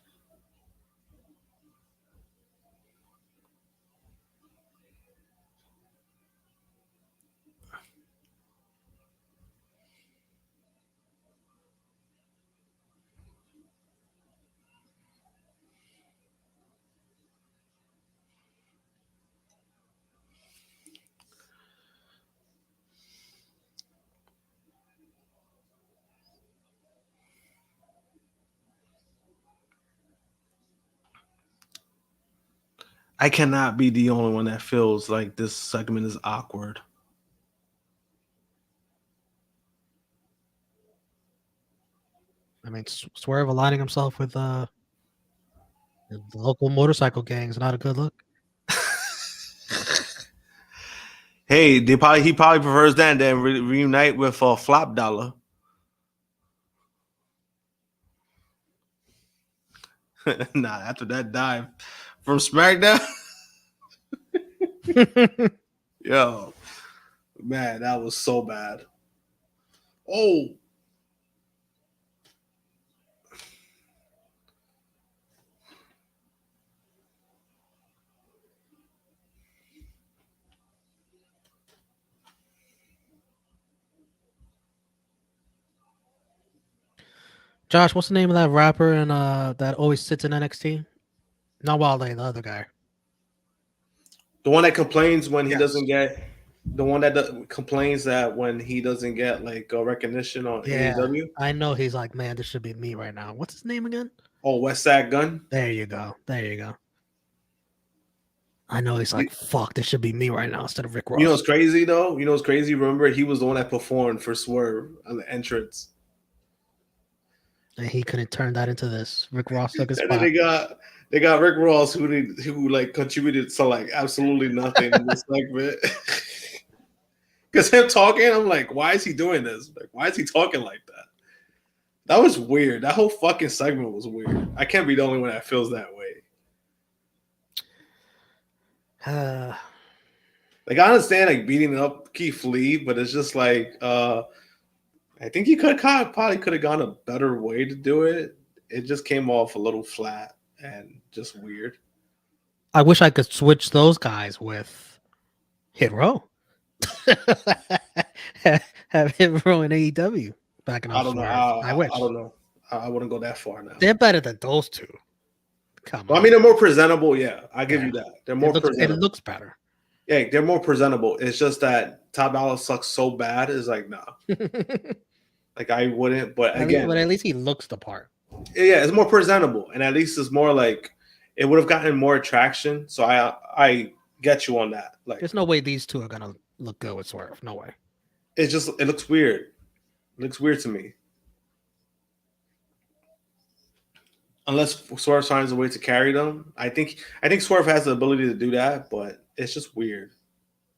I cannot be the only one that feels like this segment is awkward. I mean, Swerve aligning himself with the local motorcycle gang is not a good look. Hey, he probably prefers that than reunite with Flop Dollar. Nah, after that dive from SmackDown. Yo, man, that was so bad. Oh. Josh, what's the name of that rapper and that always sits in NXT? Not Wale, the other guy. The one that complains when he Yes. doesn't get the one that complains that when he doesn't get like recognition on AEW. I know he's like, man, this should be me right now. What's his name again? Oh, West Side Gun. There you go. I know he's like, fuck, this should be me right now instead of Rick Ross. You know what's crazy though? You know what's crazy? Remember, he was the one that performed for Swerve on the entrance. And he couldn't turn that into this. Rick Ross took his And spot. then they got Rick Ross who like contributed to like absolutely nothing in this segment. Because him talking, I'm like, why is he doing this? Like, why is he talking like that? That was weird. That whole fucking segment was weird. I can't be the only one that feels that way. Like, I understand like beating up Keith Lee, but it's just like I think he probably could have gone a better way to do it. It just came off a little flat and just weird. I wish I could switch those guys with Hit Row. Have Hit Row in AEW back in. I don't know. I wish. I don't know. I wouldn't go that far now. They're better than those two. Come on. I mean, they're more presentable. Yeah, I give you that. They're more presentable. It looks better. Yeah, they're more presentable. It's just that Top Dollar sucks so bad. It's like, nah. Like, I wouldn't. But again. But at least he looks the part. Yeah, it's more presentable. And at least it's more like, it would have gotten more attraction. So I get you on that. Like, there's no way these two are going to look good with Swerve. No way. It looks weird. It looks weird to me. Unless Swerve finds a way to carry them. I think Swerve has the ability to do that, but it's just weird.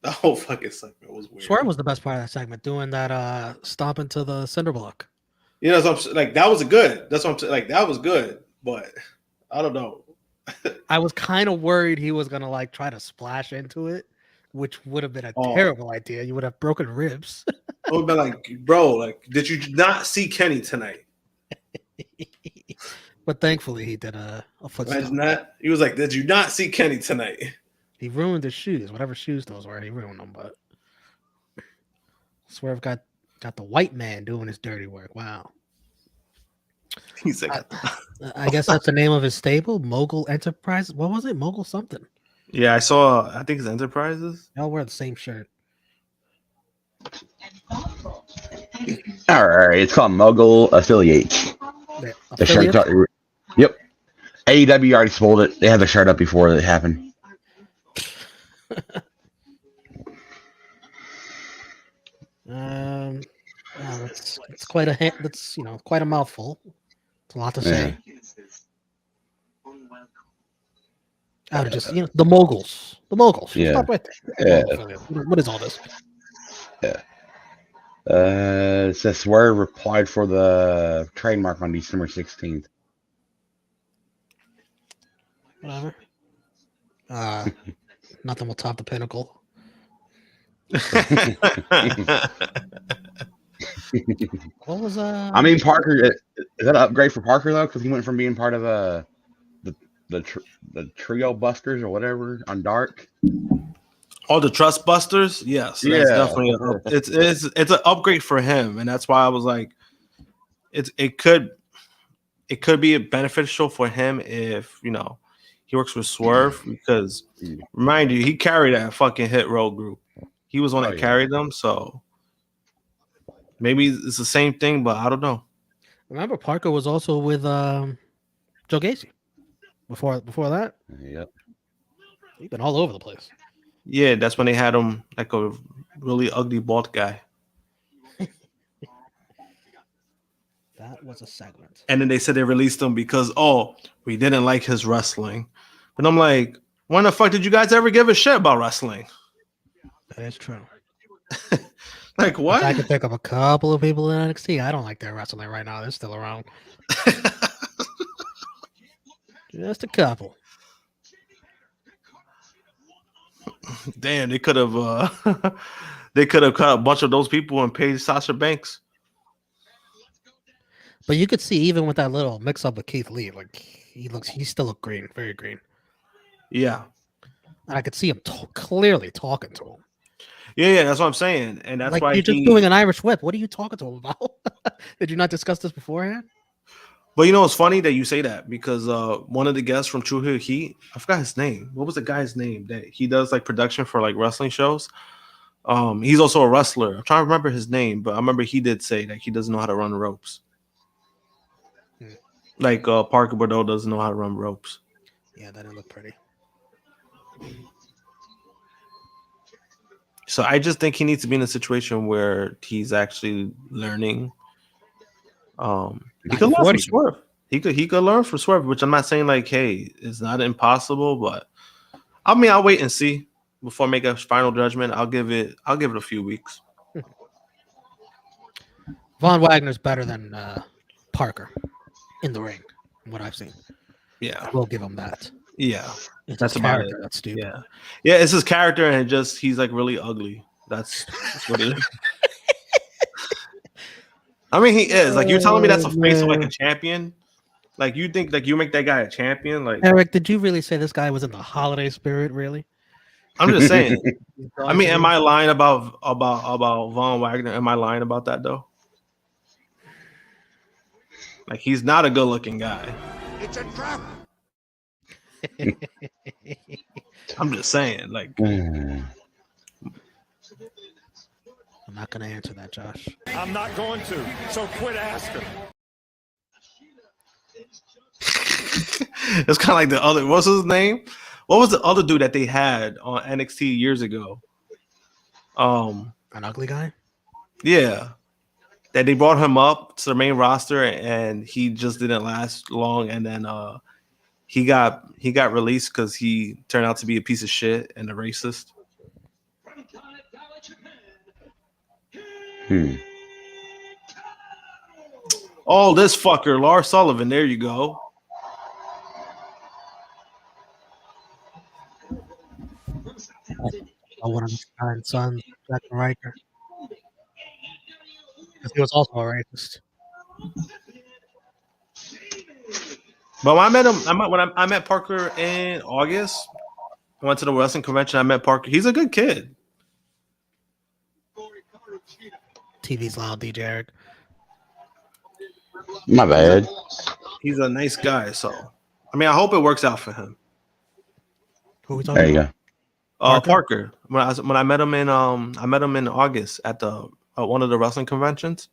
The whole fucking segment was weird. Swerve was the best part of that segment, doing that stomp into the cinder block. You know, like that was good. That's what I'm like. That was good, but I don't know. I was kind of worried he was gonna like try to splash into it, which would have been a terrible idea. You would have broken ribs. I would have been like, bro, like, did you not see Kenny tonight? But thankfully, he did a foot stomp. He was like, did you not see Kenny tonight? He ruined his shoes, whatever shoes those were. He ruined them. But Swerve got the white man doing his dirty work. Wow. He's like, I guess that's the name of his stable, Mogul Enterprises. What was it? Mogul something. Yeah, I saw. I think it's Enterprises. Y'all wear the same shirt. All right, it's called Mogul Affiliates. The shirt's already, yep. AEW already spoiled it. They had the shirt up before it happened. It's quite a that's quite a mouthful. It's a lot to say. I would just the moguls. The moguls. Yeah. Stop right there. Yeah. Mogul affiliate. What is all this? It says Swerve replied for the trademark on December 16th. Whatever. Nothing will top the Pinnacle. What was I mean, Parker, is that an upgrade for Parker though? Because he went from being part of the Trio Busters or whatever on Dark. All the Trust Busters, yes, that's definitely it's an upgrade for him, and that's why I was like, it could be beneficial for him if he works with Swerve, because remind you, he carried that fucking Hit Row group. He was one that carried them, so maybe it's the same thing, but I don't know. Remember, Parker was also with Joe Gacy before that. Yep. He's been all over the place. Yeah, that's when they had him like a really ugly bald guy. That was a segment. And then they said they released him because we didn't like his wrestling. But I'm like, when the fuck did you guys ever give a shit about wrestling? That is true. Like what? I could pick up a couple of people in NXT. I don't like their wrestling right now. They're still around. Just a couple. Damn, they could have cut a bunch of those people and paid Sasha Banks. But you could see even with that little mix up with Keith Lee, like he still look green, very green. Yeah. And I could see him clearly talking to him. Yeah, that's what I'm saying. And that's like why you're just doing an Irish whip. What are you talking to him about? Did you not discuss this beforehand? But it's funny that you say that, because one of the guests from True Hill Heat, I forgot his name. What was the guy's name that he does like production for like wrestling shows? He's also a wrestler. I'm trying to remember his name, but I remember he did say that he doesn't know how to run ropes. Like Parker Bordeaux doesn't know how to run ropes. Yeah, that didn't look pretty. So I just think he needs to be in a situation where he's actually learning. He could learn from Swerve. He could learn from Swerve, which I'm not saying like, hey, it's not impossible, but I mean, I'll wait and see before I make a final judgment. I'll give it a few weeks. Von Wagner's better than Parker in the ring, from what I've seen. Yeah, we'll give him that. Yeah, that's about it. That's stupid. Yeah, it's his character, and he's like really ugly. That's what it is. I mean, he is. Like, you're telling me that's a face of like a champion? Like, you think like you make that guy a champion? Like, Eric, did you really say this guy was in the holiday spirit? Really? I'm just saying. I mean, am I lying about Von Wagner? Am I lying about that though? Like, he's not a good-looking guy. It's a trap. I'm just saying, like. I'm not going to answer that, Josh. I'm not going to. So quit asking. It's kind of like the other. What's his name? What was the other dude that they had on NXT years ago? An ugly guy? Yeah. That they brought him up to the main roster and he just didn't last long, and then he got released because he turned out to be a piece of shit and a racist. Oh, this fucker, Lars Sullivan. There you go. One of his kind sons, Jack Riker. Because he was also a racist. But when I met him, I met Parker in August. I went to the wrestling convention. I met Parker. He's a good kid. TV's loud, DJ Eric. My bad. He's a nice guy, so I mean, I hope it works out for him. Who are we talking about? Parker. When I met him in August at the one of the wrestling conventions.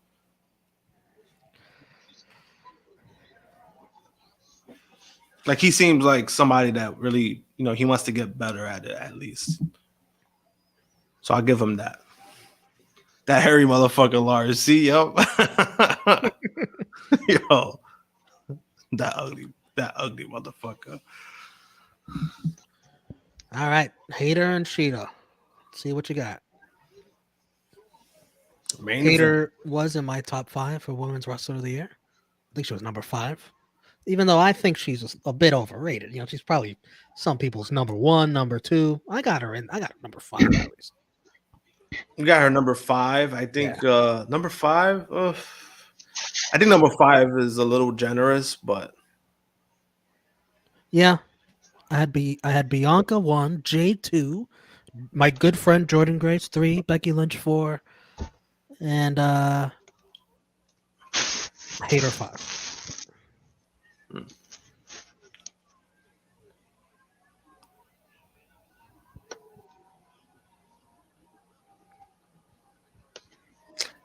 Like, he seems like somebody that really, he wants to get better at it at least. So I'll give him that. That hairy motherfucker, Lars. See, yo. Yo. That ugly motherfucker. All right, Hater and Sheeta. Let's see what you got. Main event. Hater was in my top 5 for Women's Wrestler of the Year. I think she was number 5. Even though I think she's a bit overrated. You know, she's probably some people's number 1, number 2. I got her number 5 at least. You got her number 5. I think number 5. I think number 5 is a little generous, but yeah. I had Bianca 1, Jade 2, my good friend Jordan Grace 3, Becky Lynch 4, and Hater 5.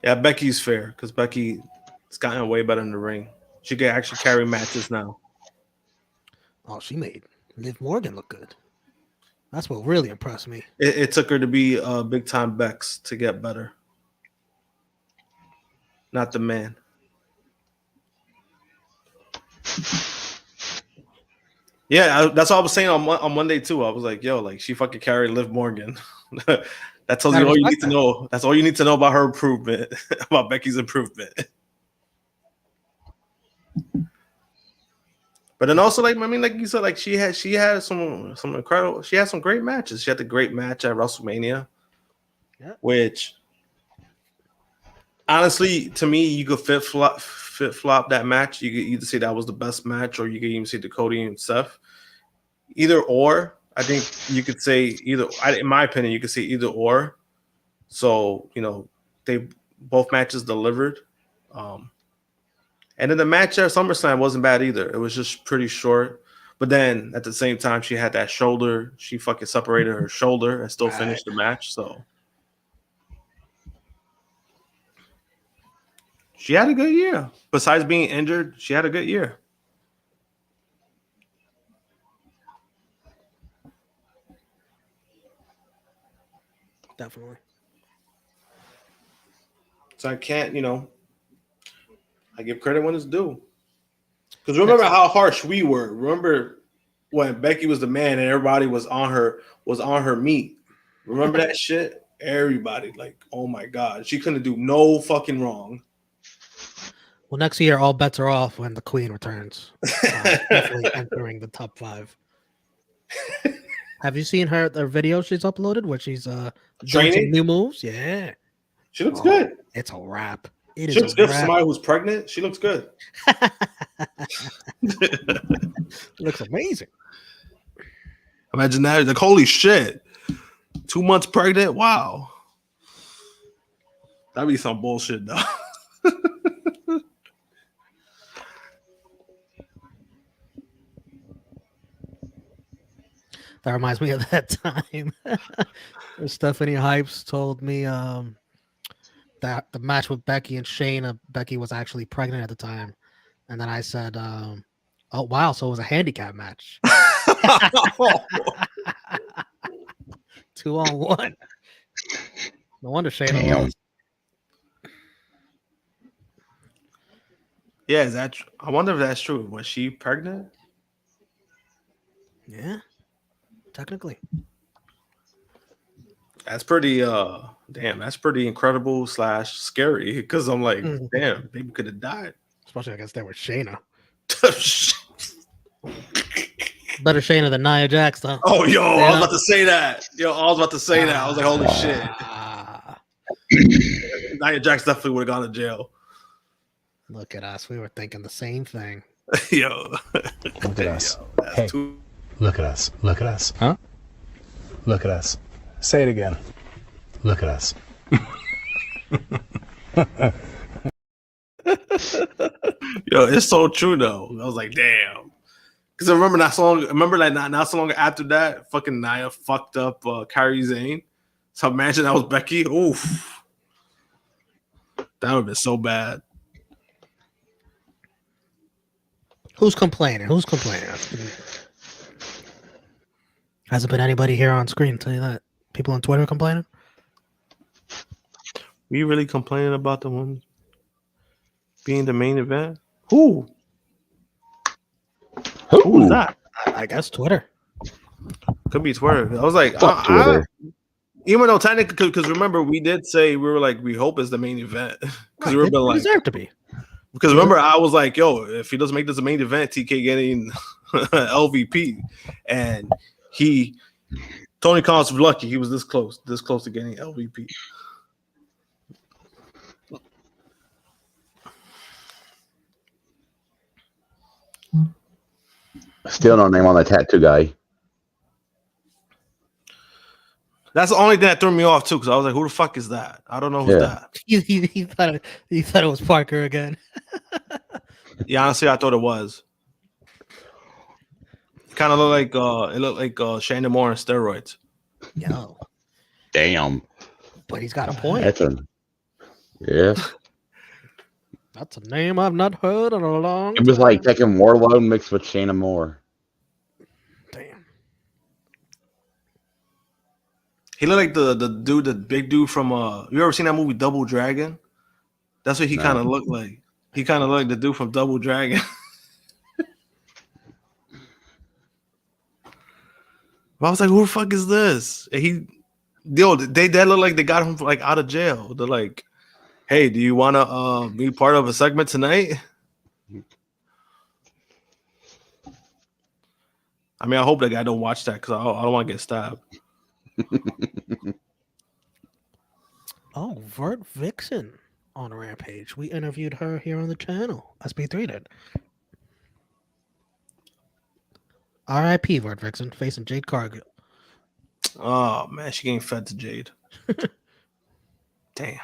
yeah, Becky's fair because Becky's gotten way better in the ring. She can actually carry matches now. Oh, she made Liv Morgan look good. That's what really impressed me. It took her to be big time Bex to get better. Not the man. Yeah, that's what I was saying on Monday too. I was like, yo, like she fucking carried Liv Morgan. That tells you all you need to know. That's all you need to know about her improvement, about Becky's improvement. But then also, like, I mean, like you said, like she had some incredible. She had some great matches. She had the great match at WrestleMania, which honestly, to me, you could fit flop that match. You could either say that was the best match, or you could even say the Cody and Seth. Either or, I think you could say either. In my opinion, you could say either or. So they both matches delivered. And then the match at SummerSlam wasn't bad either. It was just pretty short. But then at the same time, she had that shoulder. She fucking separated her shoulder and still finished the match. So she had a good year. Besides being injured, she had a good year. Definitely. So I can't, I give credit when it's due. Because remember how harsh we were. Remember when Becky was the man and everybody was on her meat. Remember that shit? Everybody, like, oh my God. She couldn't do no fucking wrong. Well, next year, all bets are off when the Queen returns. Definitely entering the top 5. Have you seen her video she's uploaded where she's doing some new moves? Yeah. She looks good. It's a wrap. She looks good for somebody who's pregnant. She looks good. Looks amazing. Imagine that. Like, holy shit. 2 months pregnant? Wow. That'd be some bullshit, though. That reminds me of that time. Stephanie Hypes told me that the match with Becky and Shayna, Becky was actually pregnant at the time. And then I said, oh, wow, so it was a handicap match. 2-on-1. No wonder Shayna lost. Yeah, is that true? I wonder if that's true. Was she pregnant? Yeah, technically. That's pretty that's pretty incredible / scary because I'm like, damn, baby could have died. Especially I guess they were Shayna. Better Shayna than Nia Jax, though. Oh, yo, I was about to say that. I was like, holy shit. Nia Jax definitely would have gone to jail. Look at us. We were thinking the same thing. Yo. Look at us. Yo, hey. Look at us. Look at us. Huh? Look at us. Say it again. Look at us. Yo, it's so true though. I was like, damn. Because I remember not so long after that, fucking Nia fucked up Kairi Sane. So imagine that was Becky. Oof. That would have been so bad. Who's complaining? Hasn't been anybody here on screen, tell you that. People on Twitter complaining? You really complaining about the woman being the main event? Who? Who was that? I guess Twitter. Could be Twitter. I was like, Fuck Twitter. even though technically, because remember we did say we were like we hope it's the main event because we were They like deserve to be. because remember I was like, yo, if he doesn't make this a main event, TK getting LVP, and Tony Khan was lucky he was this close to getting LVP. Still no name on the tattoo guy. That's the only thing that threw me off too, because I was like, "Who the fuck is that? I don't know who's that." He thought it was Parker again. Yeah, honestly, I thought it was. Kind of looked like Shannon Moore on steroids. Yo, Damn. but he's got a point. Yeah. That's a name I've not heard in a long It was time. like taking Warlow mixed with Shannon Moore. Damn. He looked like the big dude from you ever seen that movie Double Dragon? That's what he kind of looked like. He kind of looked like the dude from Double Dragon. But I was like, who the fuck is this? And they look like they got him like out of jail. They're like, hey, do you want to be part of a segment tonight? I mean, I hope that guy don't watch that because I don't want to get stabbed. Oh, Vert Vixen on Rampage. We interviewed her here on the channel. SB3 did. R.I.P. Vert Vixen facing Jade Cargill. Oh man, she getting fed to Jade. Damn.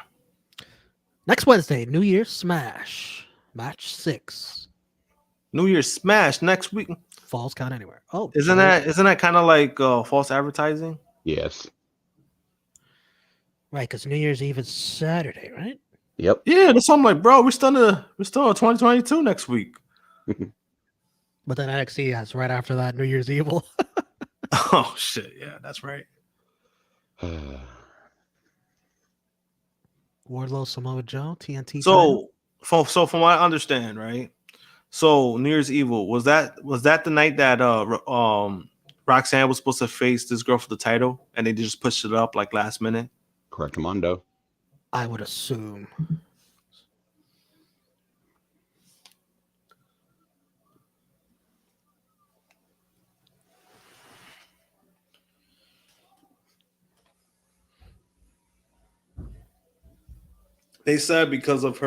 Next Wednesday, New Year's Smash. Match 6. New Year's Smash next week. Falls Count Anywhere. Oh, Isn't that kind of like false advertising? Yes. Right, because New Year's Eve is Saturday, right? Yep. Yeah, that's something like, bro, we're still in 2022 next week. But then NXT has right after that New Year's Evil. Oh shit, yeah, that's right. Wardlow, Samoa Joe, TNT. So from what I understand, right? So New Year's Evil was that the night that Roxanne was supposed to face this girl for the title, and they just pushed it up like last minute. Correct, Mondo. I would assume. They said because of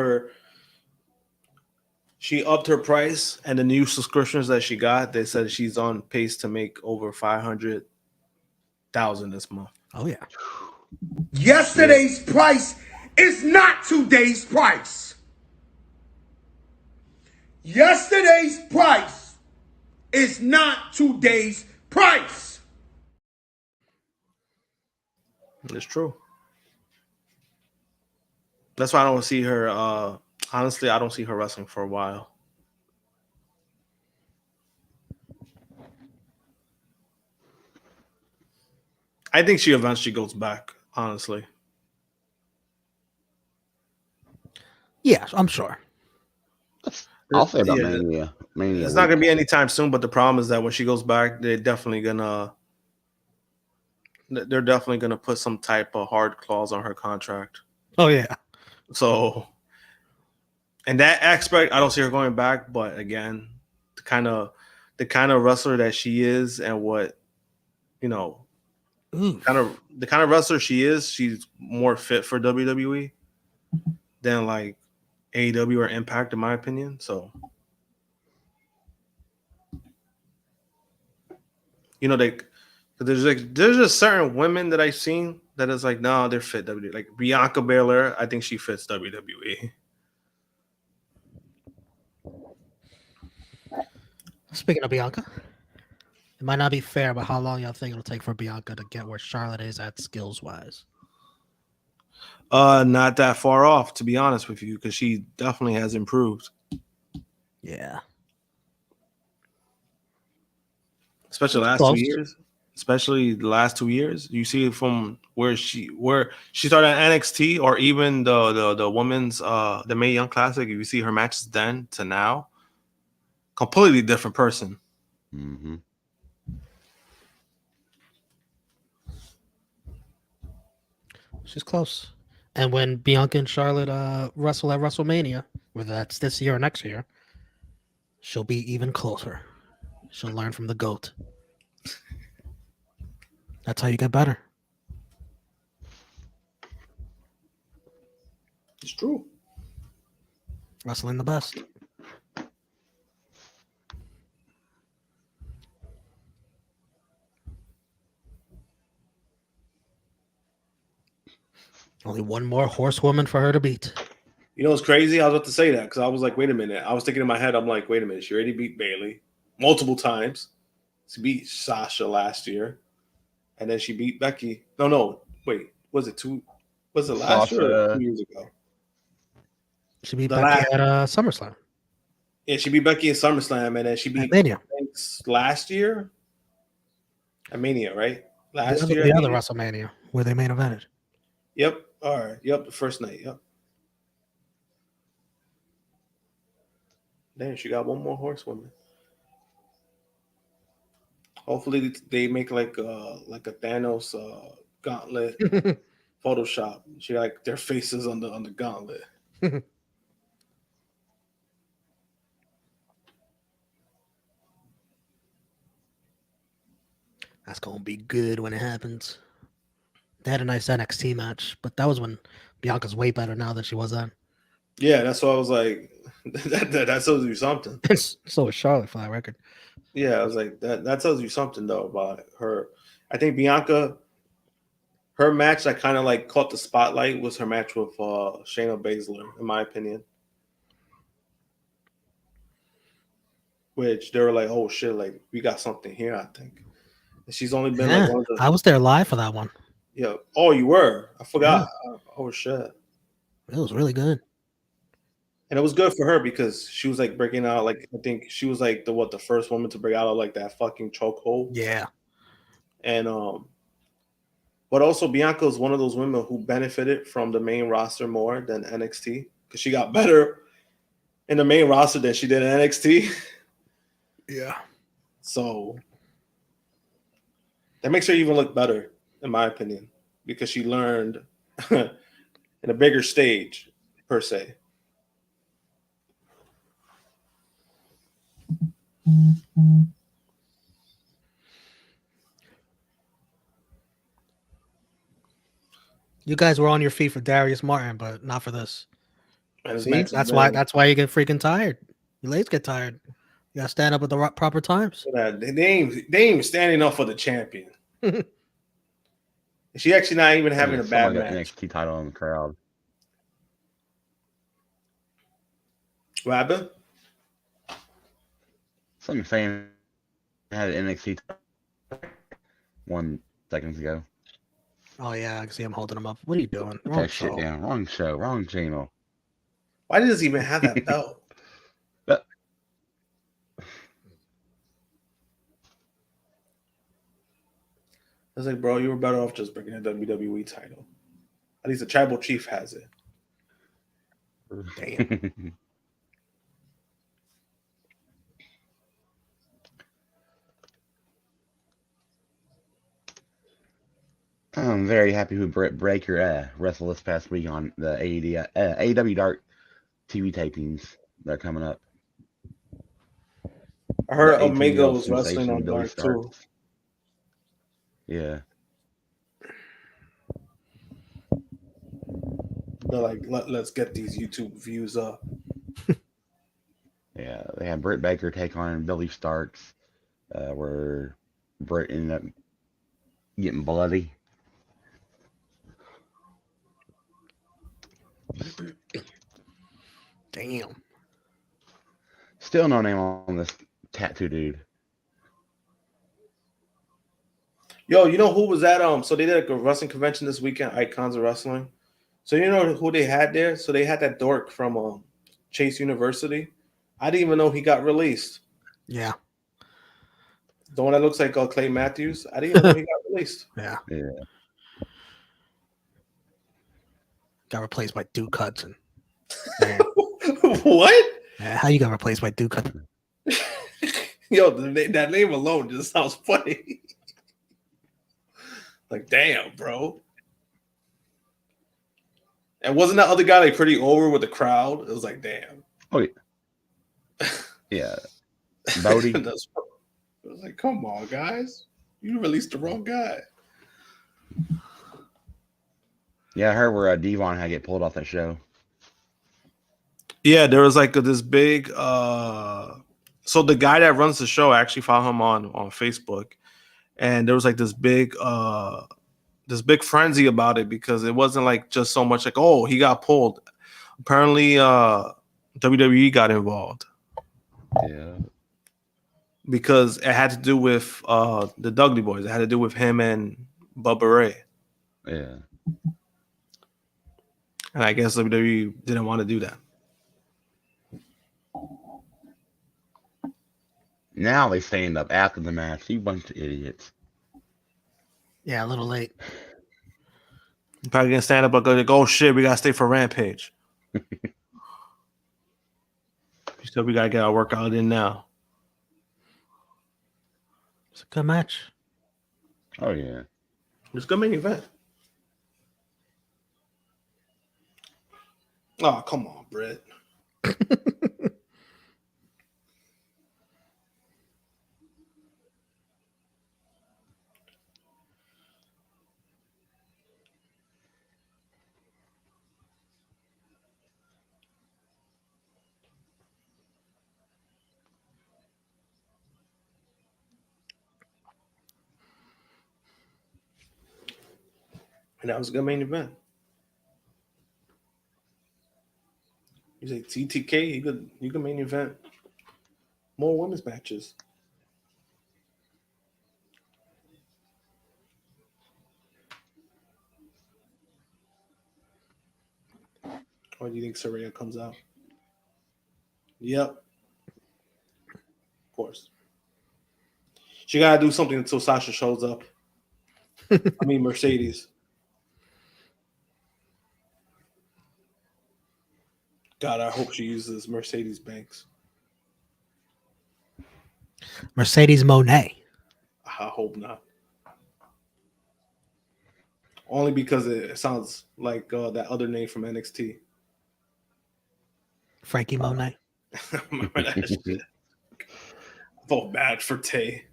she upped her price and the new subscriptions that she got. They said she's on pace to make over 500,000 this month. Oh yeah. Yesterday's price is not today's price. Yesterday's price is not today's price. It's true. That's why I don't see her. Honestly, I don't see her wrestling for a while. I think she eventually goes back, honestly. Yeah, I'm sure. I'll say about Mania. It's not going to be anytime soon, but the problem is that when she goes back, they're definitely going to put some type of hard clause on her contract. Oh yeah. So, in that aspect, I don't see her going back. But again, the kind of wrestler that she is, and what the kind of wrestler she is, she's more fit for WWE than like AEW or Impact, in my opinion. So, there's just certain women that I've seen that is like, no, they're fit WWE. Like Bianca Belair, I think she fits WWE. Speaking of Bianca, it might not be fair, but how long y'all think it'll take for Bianca to get where Charlotte is at skills wise? Not that far off, to be honest with you, because she definitely has improved. Yeah. Especially the last Close. 2 years. especially the last 2 years. You see it from where she started at NXT, or even the women's the Mae Young Classic. If you see her matches then to now, completely different person. Mm-hmm. She's close. And when Bianca and Charlotte wrestle at WrestleMania, whether that's this year or next year, she'll be even closer. She'll learn from the GOAT. That's how you get better. It's true. Wrestling the best. Only one more horsewoman for her to beat. You know what's crazy? I was about to say that because I was like, wait a minute. I was thinking in my head, I'm like, wait a minute. She already beat Bayley multiple times. She beat Sasha last year, and then she beat Becky. No, wait. Was it last year or 2 years ago? She beat Becky at SummerSlam. Yeah, she beat Becky at SummerSlam, and then she beat Mania last year at Mania, right? The other WrestleMania where they main evented. Yep. All right. Yep. The first night. Yep. Damn, she got one more horsewoman. Hopefully they make like a Thanos gauntlet Photoshop. She like their faces on the gauntlet. That's gonna be good when it happens. They had a nice NXT match, but that was when Bianca's way better now than she was then. Yeah, that's why I was like, that tells you something. So is Charlotte for that record. Yeah, I was like, that tells you something though about her. I think Bianca, her match that kind of like caught the spotlight was her match with Shayna Baszler, in my opinion. Which they were like, oh shit, like we got something here, I think. And she's only been like one of the. I was there live for that one. Yeah. Oh, you were? I forgot. Yeah. Oh shit. It was really good. And it was good for her because she was like breaking out. Like I think she was like the first woman to break out of like that fucking chokehold. Yeah. And but also Bianca is one of those women who benefited from the main roster more than NXT because she got better in the main roster than she did in NXT. Yeah. So that makes her even look better, in my opinion, because she learned in a bigger stage, per se. You guys were on your feet for Darius Martin, but not for this. See, that's why you get freaking tired. Your legs get tired. You gotta stand up at the proper times. They ain't even standing up for the champion. She actually not even having a bad match. NXT title in the crowd. What happened? Some fan had an NXT title 1 second ago. Oh yeah, I can see him holding him up. What are you doing? Put that shit down. Wrong show. Wrong channel. Why does he even have that belt? I was like, bro, you were better off just bringing a WWE title. At least the tribal chief has it. Damn. I'm very happy with Britt Baker wrestled this past week on the AEW Dark TV tapings that are coming up. I heard Omega was wrestling on Dark too. Yeah. They're like, let's get these YouTube views up. Yeah, they had Britt Baker take on Billy Starks, where Britt ended up getting bloody. Damn. Still no name on this tattoo dude. Yo, you know who was at so they did a wrestling convention this weekend, Icons of Wrestling. So you know who they had there? So they had that dork from Chase University. I didn't even know he got released. Yeah. The one that looks like Clay Matthews. I didn't even know he got released. Yeah. Yeah. Got replaced by Duke Hudson. Man. What? Yeah, how you got replaced by Duke Hudson? Yo, that name alone just sounds funny. Like, damn, bro. And wasn't that other guy like pretty over with the crowd? It was like, damn. Oh yeah. Yeah. Bodie. I was like, come on, guys. You released the wrong guy. Yeah, I heard where Devon had to get pulled off that show. Yeah, there was like this big so the guy that runs the show, I actually found him on Facebook, and there was like this big frenzy about it because it wasn't like just so much like, oh, he got pulled. Apparently WWE got involved. Yeah. Because it had to do with the Dudley Boys. It had to do with him and Bubba Ray. Yeah. And I guess WWE didn't want to do that. Now they stand up after the match. You bunch of idiots. Yeah, a little late. You're probably gonna stand up and go, oh shit, we gotta stay for Rampage. So we gotta get our workout in now. It's a good match. Oh yeah. It's a good main event. Oh, come on, Brett. And that was a good main event. You say TTK, you could main event more women's matches. Or do you think Saraya comes out? Yep. Of course. She gotta do something until Sasha shows up. I mean Mercedes. God, I hope she uses Mercedes Banks. Mercedes Monet. I hope not. Only because it sounds like that other name from NXT. Frankie Monet. Remember that shit? I felt bad for Tay.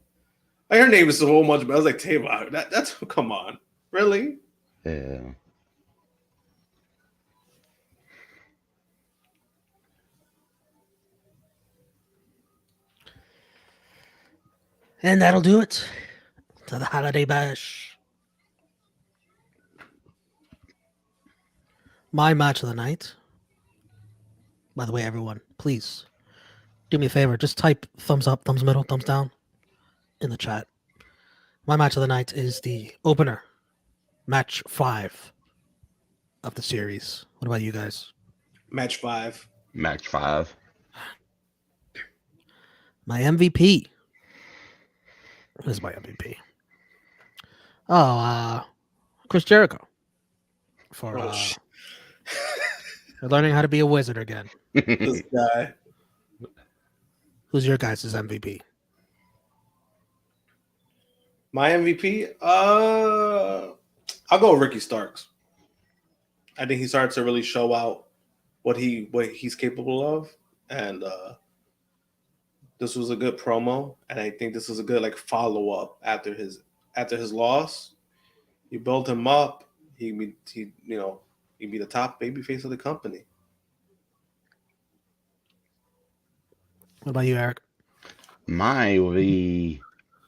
Like, her name is so much, but I was like, Tay, that's come on. Really? Yeah. And that'll do it to the Holiday Bash. My match of the night. By the way, everyone, please do me a favor. Just type thumbs up, thumbs middle, thumbs down in the chat. My match of the night is the opener, match 5 of the series. What about you guys? Match 5. Match 5. My MVP. What is my MVP? Oh, Chris Jericho. For learning how to be a wizard again. This guy. Who's your guys' MVP? My MVP? I'll go with Ricky Starks. I think he started to really show out what he's capable of, and this was a good promo, and I think this was a good follow up after his loss. You built him up. He'd be the top babyface of the company. What about you, Eric? Mine will be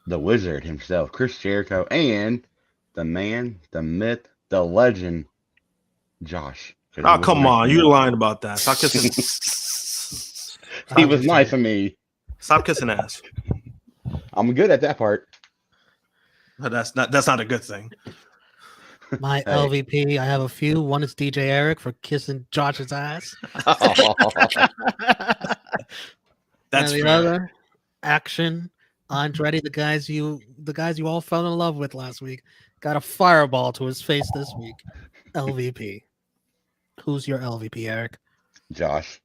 the wizard himself, Chris Jericho, and the man, the myth, the legend, Josh. Oh, come on. You're lying about that. Stop kissing. He was nice to me. Stop kissing ass. I'm good at that part. That's not a good thing. My LVP, I have a few. One is DJ Eric for kissing Josh's ass. That's and the other, Action Andretti, the guys you all fell in love with last week, got a fireball to his face this week. LVP. Who's your LVP, Eric? Josh.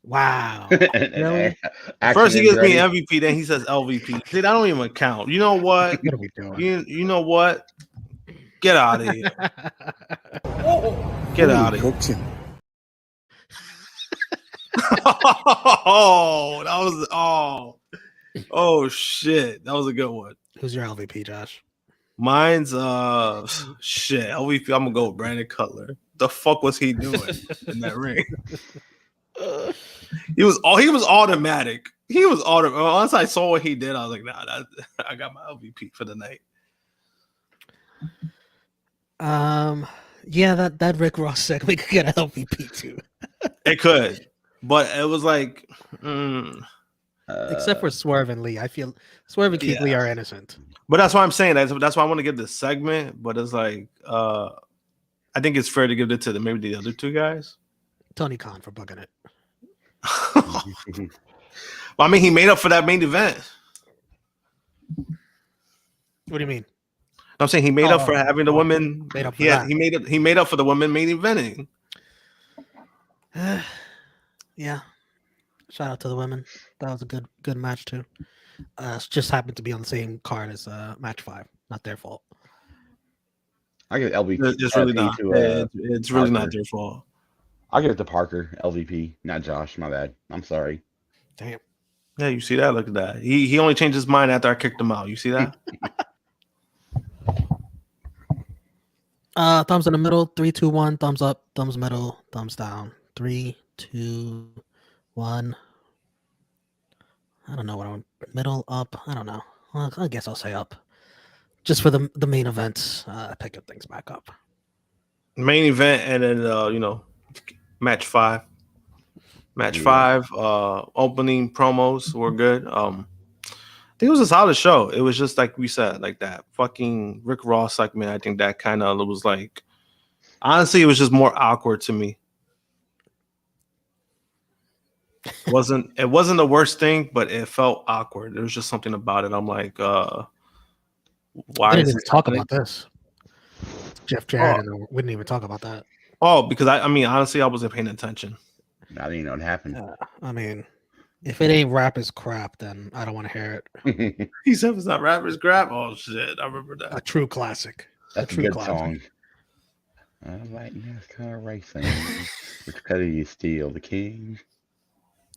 Wow. And Really? First he gives me Andretti. MVP, then he says LVP. See, that don't even count. You know what? What are we doing? You know what? Get out of here. Get out of here. Oh, that was oh shit. That was a good one. Who's your LVP, Josh? Mine's shit. LVP, I'm gonna go with Brandon Cutler. The fuck was he doing in that ring? He was automatic. He was automatic. Once I saw what he did, I was like, nah, I got my LVP for the night. Yeah, that Rick Ross segment could get an LVP too. It could, but it was like, except for Swerve and Lee. I feel Swerve and Keith Lee are innocent. But that's why I'm saying that's why I want to give this segment. But it's like, I think it's fair to give it to maybe the other two guys. Tony Khan for bugging it. Well, I mean, he made up for that main event. What do you mean? I'm saying he made up for having the women. Made up for Yeah, that. he made up for the women main eventing. Yeah. Shout out to the women. That was a good match too. Just happened to be on the same card as match 5. Not their fault. I give LVP. It's really not. To, it's really not their fault. I'll give it to Parker, LVP, not Josh. My bad. I'm sorry. Damn. Yeah, you see that? Look at that. He only changed his mind after I kicked him out. You see that? Thumbs in the middle. 3, 2, 1. Thumbs up. Thumbs middle. Thumbs down. 3, 2, 1. I don't know what I'm middle up. I don't know. Well, I guess I'll say up. Just for the main event, picking things back up. Main event and then match 5. Match 5. Opening promos were good. I think it was a solid show. It was just like we said, like that fucking Rick Ross segment. I think that kind of was like, honestly, it was just more awkward to me. It wasn't the worst thing, but it felt awkward. There was just something about it. I'm like, why? I didn't even talk about this. Jeff Jarrett we didn't even talk about that. Oh, because I mean, honestly, I wasn't paying attention. I didn't know what happened. I mean, if it ain't rapper's crap, then I don't want to hear it. He said it's not rapper's crap. Oh shit, I remember that. A true classic. That's a good song. I like NASCAR racing. Which color do you steal? The king.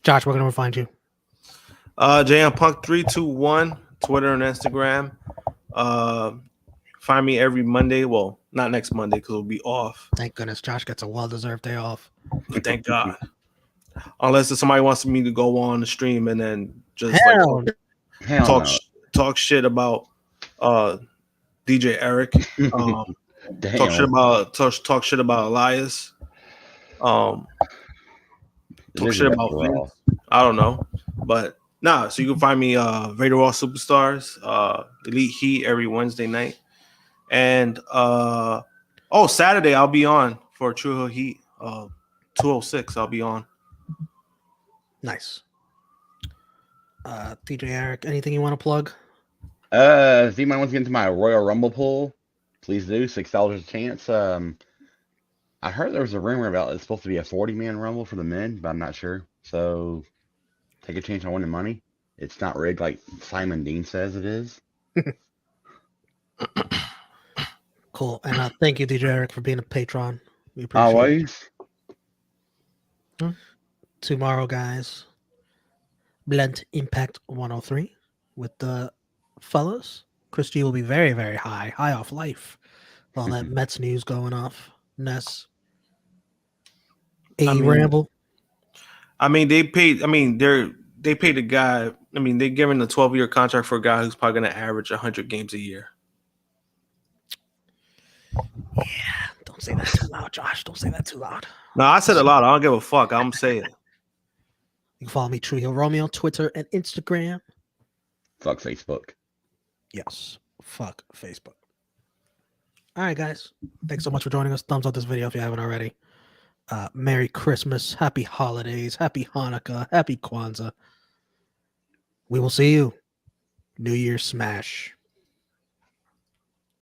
Josh, where can we find you? JM Punk 321, Twitter and Instagram. Find me every Monday. Well, not next Monday because we'll be off. Thank goodness Josh gets a well-deserved day off. Thank God. Unless if somebody wants me to go on the stream and then just talk shit about DJ Eric. Talk shit about Elias. Talk shit about Vince. I don't know. But so you can find me Vader Raw Superstars, Elite Heat every Wednesday night. And Saturday I'll be on for True Hill Heat 206. I'll be on. Nice. DJ Eric, anything you want to plug? If anyone wants to get into my Royal Rumble pool, please do. $6 a chance. I heard there was a rumor about it's supposed to be a 40-man Rumble for the men, but I'm not sure. So take a chance on winning money. It's not rigged like Simon Dean says it is. Cool. And thank you, DJ Eric, for being a patron. We appreciate Always. it. Tomorrow, guys, Blend Impact 103 with the fellas. Chris G will be very, very high off life. All that Mets news going off. Ness. Ramble. I mean, they paid. I mean, they paid a guy. I mean, they're giving a 12-year contract for a guy who's probably going to average 100 games a year. Yeah, don't say that too loud, Josh. Don't say that too loud. No, I said it loud. I don't give a fuck. I'm saying it. You can follow me, True Hill Romeo, Twitter and Instagram. Fuck Facebook. Yes, fuck Facebook. All right, guys. Thanks so much for joining us. Thumbs up this video if you haven't already. Merry Christmas, Happy Holidays, Happy Hanukkah, Happy Kwanzaa. We will see you New Year's Smash.